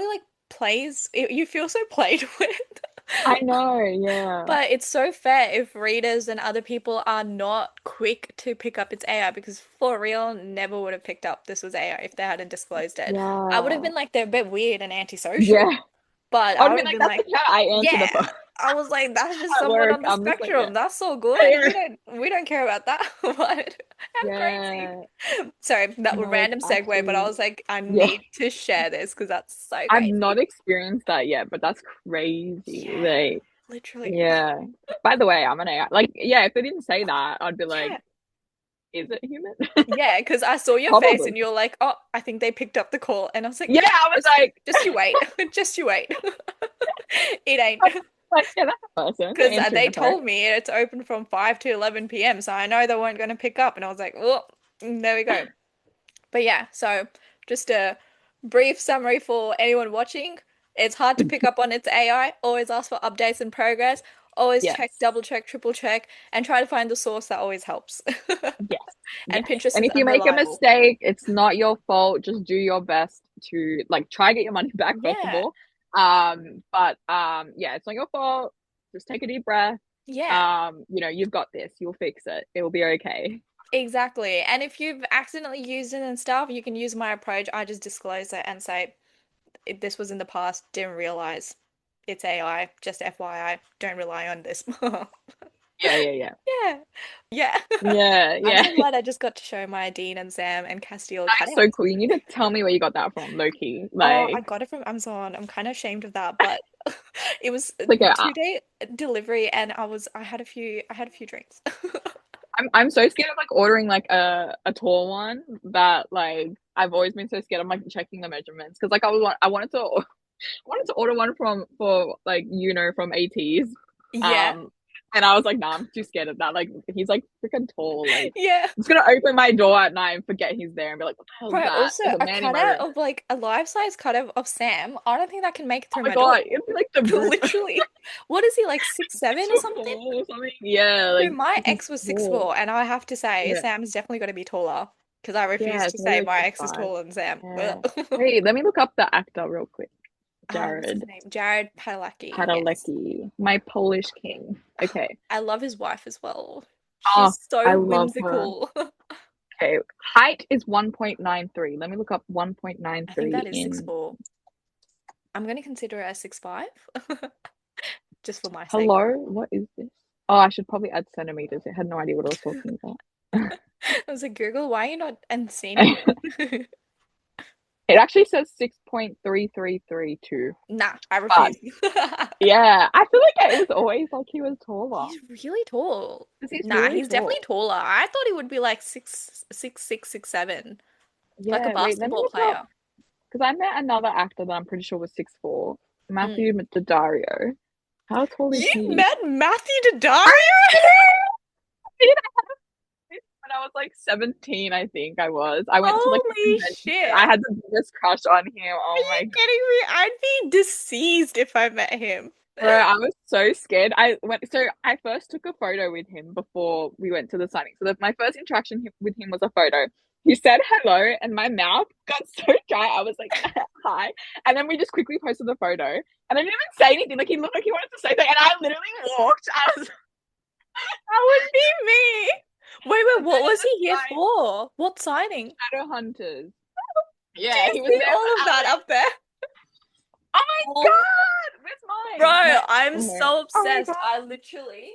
like you feel so played with. I know, yeah. But it's so fair if readers and other people are not quick to pick up its AI because for real, never would have picked up this was AI if they hadn't disclosed it. I would have Yeah. been like, they're a bit weird and antisocial. Yeah. But I I would would be have like, been that's like, like how I answer the yeah. phone I was like, that's just at someone work. on the I'm just like, spectrum. That's all good. yeah, We don't care about that. What? I'm crazy. yeah. Sorry, that was a No, it's random segue, but I actually, was like, I yeah. need to share this because that's so I've crazy. not experienced that yet, but that's crazy. Yeah, Like, literally. yeah. By the way, I'm an AI. Like, yeah, if they didn't say that, I'd be like, Yeah. is it human? Yeah, because I saw your face and Probably. you're like, oh, I think they picked up the call. And I was like, Yeah, I was like, just you wait. Just you wait. It ain't. yeah, that's a person. They're Because answering they the phone. told me it's open from 5 to 11 p.m. So I know they weren't going to pick up. And I was like, oh, there we go. But yeah, so just a brief summary for anyone watching. It's hard to pick up on its AI. Always ask for updates and progress. Always check, Yes. double check, triple check, and try to find the source. That always helps. Yes. And Yes. Pinterest And is if you make a unreliable. mistake, it's not your fault. Just do your best to like try to get your money back first of Yeah, all. But yeah, it's not your fault. Just take a deep breath. yeah, You've got this. You'll fix it. It will be okay. exactly. And if you've accidentally used it and stuff, you can use my approach. I just disclose it and say, This was in the past, didn't realize it's AI, just FYI, don't rely on this." Yeah, yeah, yeah. Yeah. Yeah. Yeah, I'm yeah. so glad I just got to show my Dean and Sam and Castile That is so cutouts. cool. You need to tell me where you got that from, low key. Oh, I Like, got it from Amazon. I'm kind of ashamed of that, but it was a like a, 2 day delivery and I had a few drinks. I'm so scared of like ordering like a tall one that like I've always been so scared of like checking the measurements because like I wanted to I wanted to order one for like from ATs, Yeah. um and I was like nah, I'm too scared of that. Like he's like freaking tall. Like Yeah. I'm just gonna open my door at night and forget he's there and be like what the hell is Right, that? also There's a a man in my cutout room. of like a life-size cutout of Sam. I don't think that can make it Oh through my my door. god, it'd be like the brute. Literally. What is he like 6'7" or 6'4" something? or something. Yeah, So like my he's ex was six tall. four, and I have to say Yeah. Sam's definitely got to be taller because I refuse Yeah, to it's maybe say like my ex is 6'5". taller than Sam. Yeah. Wait, let me look up the actor real quick. What's his Jared name? Jared Padalecki. Yes. Padalecki, my Polish king. Okay. I love his wife as well. Oh, She's I so love her. whimsical. Okay. Height is 1.93. Let me look up I think 1.93 that is six in. four. I'm going to consider her 6'5", just for my sake. Hello? What is this? Oh, I should probably add centimeters. I had no idea what I was talking about. I was like, Google, why are you not and see me? It actually says 6.3332. Nah, I But refuse. yeah, I feel like it was always like he was taller. He's really tall. Because he's Nah, really he's definitely tall. taller. I thought he would be like 6'7", like a Yeah, wait, let me basketball look up. player. Because I met another actor that I'm pretty sure was 6'4", Mm. Matthew Daddario. How tall is You he? met Matthew Daddario? I did when I was like 17, I think I was. I went to like a Holy convention and shit. I had the biggest crush on him. Are Oh you my God. kidding me? I'd be deceased if I met him. Bro, I was so scared. I first took a photo with him before we went to the signing. So my first interaction with him was a photo. He said hello and my mouth got so dry. I was like, hi. And then we just quickly posted the photo. And I didn't even say anything. Like he looked like he wanted to say that. And I literally walked. That would be me. Wait, And then what was he here like for? What signing? Shadow Hunters. Do Yeah, you he was see there all for of that Alex. up there? Oh my Oh, God! Where's bro, mine? I'm Oh so my obsessed. God. I literally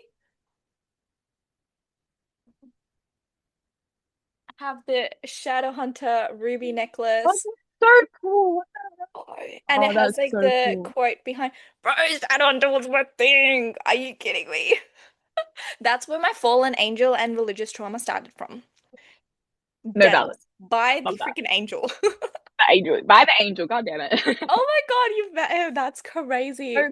have the Shadowhunter ruby Oh, necklace. that's so cool. What the Oh, hell? and it Oh, has that's like so the cool. quote behind, Bro, Shadowhunter was my thing. Are you kidding me? That's where my fallen angel and religious trauma started from. No Dead valid. ass. By the Love that. freaking angel. The angel. By the angel. God damn it. Oh my God, you've met him. That's crazy. So,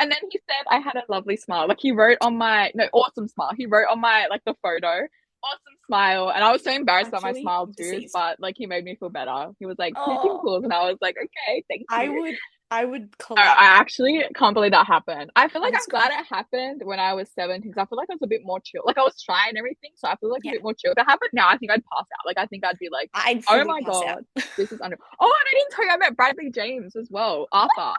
and then he said I had a lovely smile. Like he wrote on my no awesome smile. He wrote on my like the photo, awesome smile. And I was so embarrassed about my Actually, smile too, deceased. but like he made me feel better. He was like, two Oh, pimples, and I was like, okay, thank I you. would I would I collapse. actually can't believe that happened. I feel like That is I'm glad crazy. it happened when I was 17 because I feel like I was a bit more chill. Like I was shy and everything, so I feel like a Yeah, bit more chill. If it happened now, I think I'd pass out. Like I think I'd be like, I'd oh fully my pass out. God, this is under. Oh, and I didn't tell you I met Bradley James as well, Arthur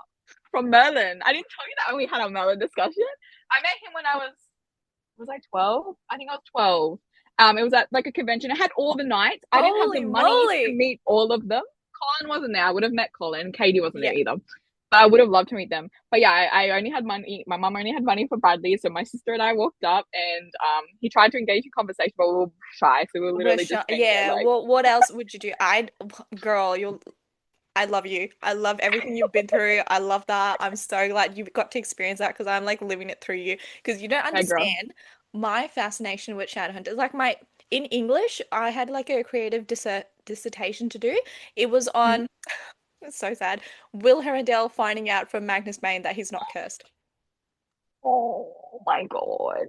from Merlin. I didn't tell you that when we had our Merlin discussion. I met him when I was I 12? I think I was 12. It was at like a convention. It had all the nights. I didn't have the Holy money to moly. meet all of them. Colin wasn't there. I would have met Colin. Katie wasn't there Yeah. either. I would have loved to meet them. But yeah, I only had money. My mum only had money for Bradley, so my sister and I walked up, and he tried to engage in conversation, but we were shy, so we were We're literally just sure. standing there Yeah. like, What else would you do? Girl, you'll I love you. I love everything you've been through. I love that. I'm so glad you got to experience that because I'm like living it through you. Because you don't "Hey, girl." understand my fascination with Shadowhunters. Like my in English, I had like a creative dissertation to do. It was Mhm. on, it's so sad, Will Herondale finding out from Magnus Bane that he's not cursed. Oh my God.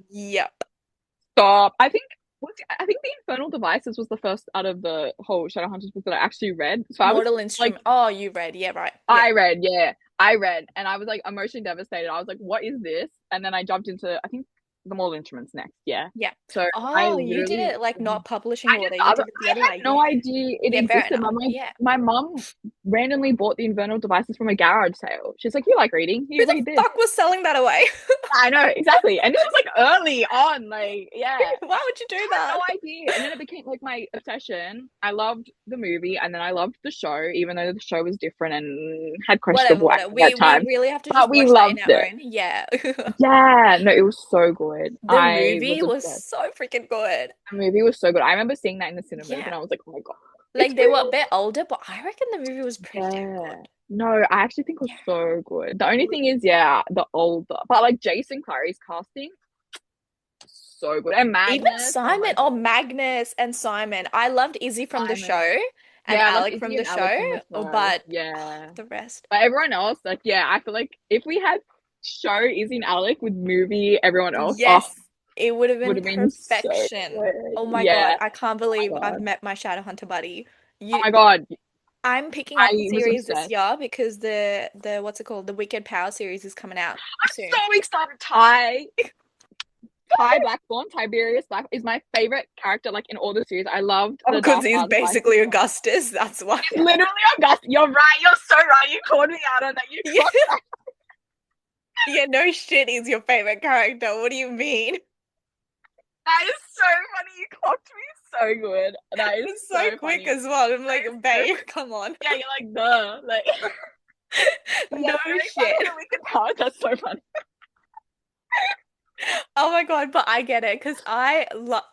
Yep. Stop. I think the Infernal Devices was the first out of the whole Shadowhunters book that I actually read. So I was Mortal like, Instrument. Oh, you read. Yeah, right. Yeah. I read, yeah, I read, and I was like emotionally devastated. I was like, what is this? And then I jumped into, I think, the Mortal Instruments next. Yeah. Yeah. So I Oh, you did literally, it like not publishing I did order. the You other. did it the other I way. had no Yeah. idea it Yeah, fair existed. enough. Yeah. My mom randomly bought the Infernal Devices from a garage sale. She's like, you like reading? Who You the read this. fuck was selling that away? I know, exactly. And this was like early on, like, yeah. Why would you do I had that? no idea. And then it became like my obsession. I loved the movie and then I loved the show, even though the show was different and had Whatever, questionable whatever. acting at We times. really have to But just we watch that in loved our it. own. Yeah. Yeah, no, it was so good. The I movie was was obsessed. so freaking good. The movie was so good. I remember seeing that in the cinemas and Yeah. I was like, oh my God, it's Like they were a real. bit older, but I reckon the movie was pretty damn Yeah. good. No, I actually think it was Yeah. so good. The only thing is, yeah, the older, but like Jason Clary's casting, so good. And Even Magnus, oh Simon, my oh God. Magnus and Simon. I loved Izzy from the Simon. show and Yeah, I loved Alec from Izzy the and Alex show, on the show. but Yeah. the rest. But everyone else, like, yeah, I feel like if we had show Izzy and Alec with movie everyone else, oh, Yes, it would have would been have been so perfection. good. Oh my God, Yeah. I can't Oh my believe I've God. met my Shadowhunter buddy. Oh You my God. I'm picking up the I was series this obsessed. year because the what's it called? The Wicked Power series is coming out I'm soon. so excited. Ty Blackthorn, Tiberius Black is my favorite character, like in all the series. I loved Oh, the because Dark he's Artifices. basically Augustus. That's why. It's literally Augustus. You're right. You're so right. You called me out on that. You Yeah, clocked that. yeah, no shit, he's your favorite character. What do you mean? That is so funny. You clocked me so good. That is It's so so quick funny. as well. I'm That like, is so babe, funny. come on. Yeah, you're like, duh. Like, but yeah, No I'm really excited for shit. the Wicked Power. That's so funny. Oh my God, but I get it because I love.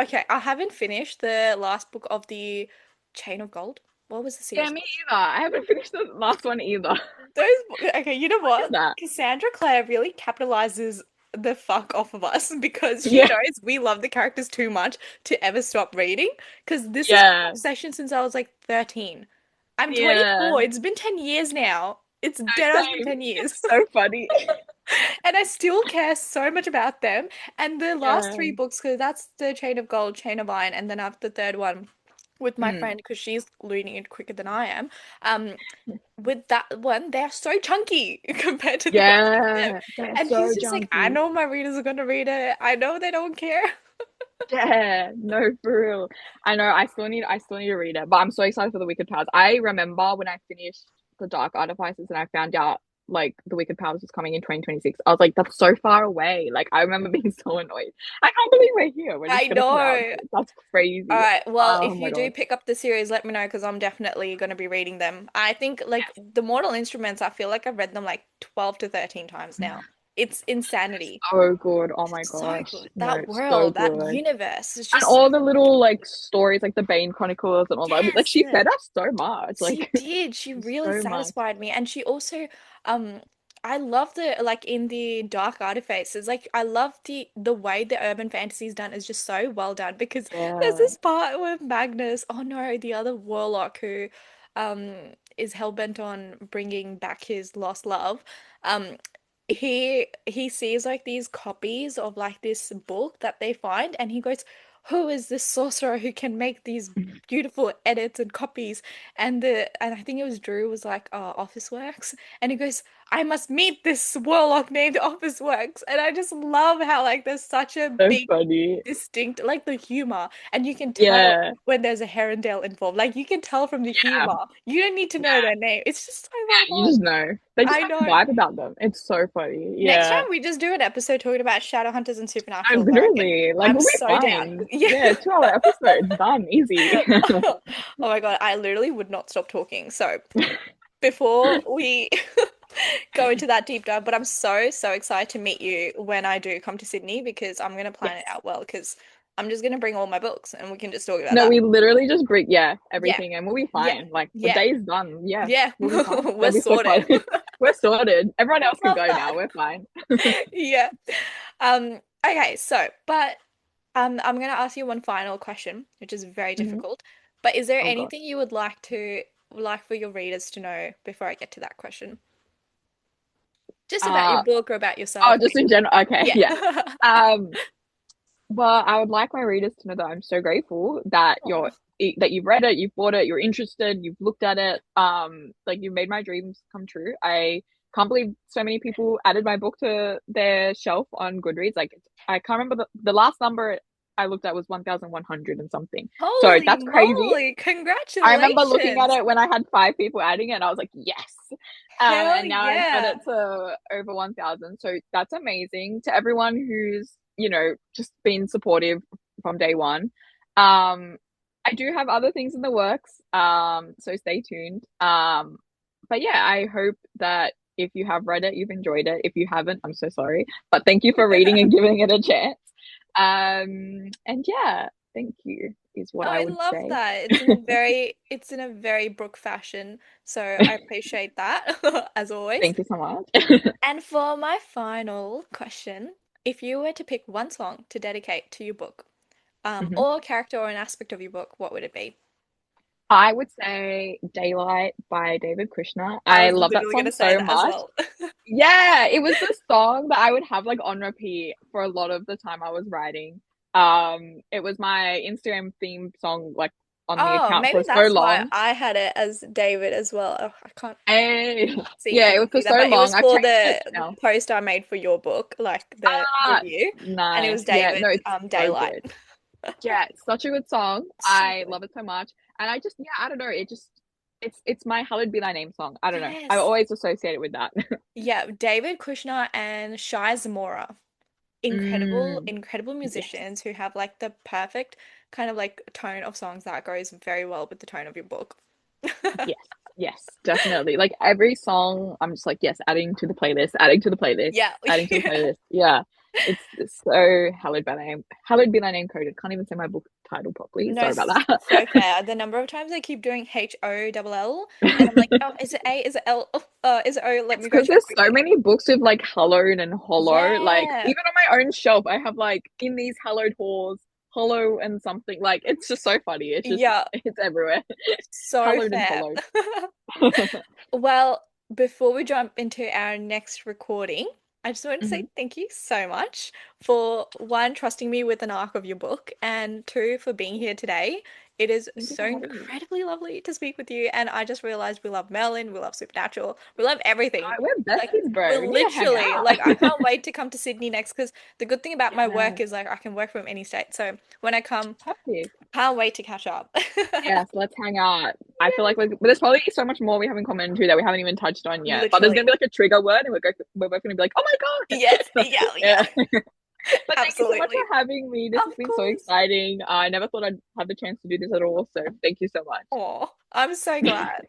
Okay, I haven't finished the last book of the Chain of Gold. What was the Yeah, series me called? either. I haven't finished the last one either. Okay, you know What is what? that? Cassandra Clare really capitalizes the fuck off of us because she Yeah, knows we love the characters too much to ever stop reading. Because this is my yeah, obsession since I was like 13. I'm yeah. 24. It's been 10 years now. It's dead has been Same. 10 years. It's so funny. And I still care so much about them. And the last Yeah. three books, because that's the Chain of Gold, Chain of Iron, and then I have the third one with my Mm. friend because she's learning it quicker than I am. Um, with that one, they're so chunky compared to the rest of them. Yeah, they're And so he's just like, I junky. know my readers are gonna read it. I know they don't care. Yeah, no, for real. I know. I still need to read it, but I'm so excited for the Wicked Powers. I remember when I finished the Dark Artifices and I found out like the Wicked Powers was coming in 2026. I was like, that's so far away. Like, I remember being so annoyed. I can't believe we're here. We're just I gonna come out. know. That's All crazy. right. Well, Oh if my you do God. pick up the series, let me know because I'm definitely going to be reading them. I think like the Mortal Instruments, I feel like I've read them like 12 to 13 times now. It's insanity. So good. Oh my It's so gosh. good. No, That it's so world, that good. universe is And just so all the little like stories, like the Bane Chronicles and all that. Like yes. she fed us so much. She Like did. She really so much. satisfied me. And she also, um, I love the like in the Dark Artifaces, like I love the way the urban fantasy is done is just so well done because there's Yeah. this part where Magnus, oh no, the other warlock who um is hell-bent on bringing back his lost love, um he sees like these copies of like this book that they find and he goes, who is this sorcerer who can make these beautiful edits and copies? And I think it was Drew was like, Office Works. And he goes, I must meet this warlock named Office Works. And I just love how like there's such a So big funny. distinct like the humor and you can tell Yeah. when there's a Herondale involved. Like you can tell from the Yeah. humor. You don't need to know Yeah. their name. It's just so well Yeah. You done. just know. They just I have a know. vibe about them. It's so funny. Next time Yeah. we just do an episode talking about Shadowhunters and I Supernaturals, I reckon. literally like I'm we'll be so down. fine. Yeah. Yeah, 2 hour episodes done. Easy. Oh my God, I literally would not stop talking. So before we go into that deep dive, but I'm so, so excited to meet you when I do come to Sydney because I'm going to plan it Yes. out well because I'm just going to bring all my books and we can just talk about No, that. we literally just bring, yeah, Yeah. everything and we'll be Yeah. fine. Like the Yeah. day's done. Yeah, Yeah. we'll be fine. We're That'll be so fun. sorted. We're sorted. Everyone else can Love go that. now. We're fine. Yeah. Okay, so but I'm gonna ask you one final question, which is very Mhm. difficult. But is there Oh God. anything you would like for your readers to know before I get to that question? Just about your Uh book or about oh, yourself? just in general. Okay, Yeah. yeah. Um, well, I would like my readers to know that I'm so grateful that Aw. you've read it, you've bought it, you're interested, you've looked at it. Like you've made my dreams come true. I can't believe so many people added my book to their shelf on Goodreads. Like I can't remember the last number I looked at was 1,100 and something. So Holy that's crazy. moly, I remember looking at congratulations. it when I had 5 people adding it, and I was like, yes. Hell And now I've got yeah. it to over 1,000. So that's amazing to everyone who's, just been supportive from day one. I do have other things in the works. So stay tuned. But yeah, I hope that if you have read it, you've enjoyed it. If you haven't, I'm so sorry. But thank you for reading and giving it a chance. And yeah, thank you is what Oh, I I would love say. that. It's in a very Brooke fashion. So I appreciate that as always. Thank you so much. And for my final question, if you were to pick one song to dedicate to your book, Mhm. or a character or an aspect of your book, what would it be? I would say Daylight by David Krishna. I I was love that literally going song to say so that as much. well. Yeah, it was the song that I would have like on repeat for a lot of the time I was writing. It was my Instagram theme song like on the Oh, account maybe for so that's why long. I had it as David as well. Oh, I can't Hey, see if yeah, you it can was for see that, so but it was long. I've for changed it the now. post I made for your book, like the Ah, review, and it nice. was Yeah, no, David's it's so Daylight. good. Yeah, it's such a good song. So I good. love it so much. And I just, yeah, I don't know. It's my Hallowed Be Thy Name song. I don't know. I Yes. always associate it with that. Yeah, David Kushner and Shai Zamora. Incredible, Mm, incredible yes, musicians who have like the perfect kind of like tone of songs that goes very well with the tone of your book. yes, yes, definitely. Like every song, I'm just like, yes, adding to the playlist, adding to the playlist, Yeah. adding to the Yeah. playlist. Yeah, it's so Hallowed Be Thy Name coded. Can't even say my book title properly. No, Sorry about that. so fair. The number of times I keep doing HOLL and I'm like, oh, is it A? Is it L? Oh, is it O? Let It's me go because check there's so quickly. many books with like hallowed and hollow. Like Yeah. even on my own shelf, I have like in these hallowed halls, hollow and something. Like it's just so funny. It's just Yeah. it's everywhere. So Hallowed and fair. hollowed. Well, before we jump into our next recording, I just want to say Mhm. thank you so much for one, trusting me with an arc of your book, and two, for being here today. It is Thank you so for having me. incredibly lovely to speak with you. And I just realized we love Merlin, we love Supernatural, we love everything. We're Like, besties, we're bro. We need to hang literally, out. like, I can't wait to come to Sydney next because the good thing about my Yeah, work is, like, I can work from any state. So when I come, perfect. can't wait to catch up. Yes, let's hang out. I feel like Yes, but there's probably so much more we have in common too that we haven't even touched on yet. But there's gonna literally. be like a trigger word, and we're both gonna be like, "Oh my Yes, god!" yeah, Yeah. yeah, But thank you so much absolutely. for having me. This has Of been so course. exciting. I never thought I'd have the chance to do this at all. So thank you so much. Oh, I'm so glad.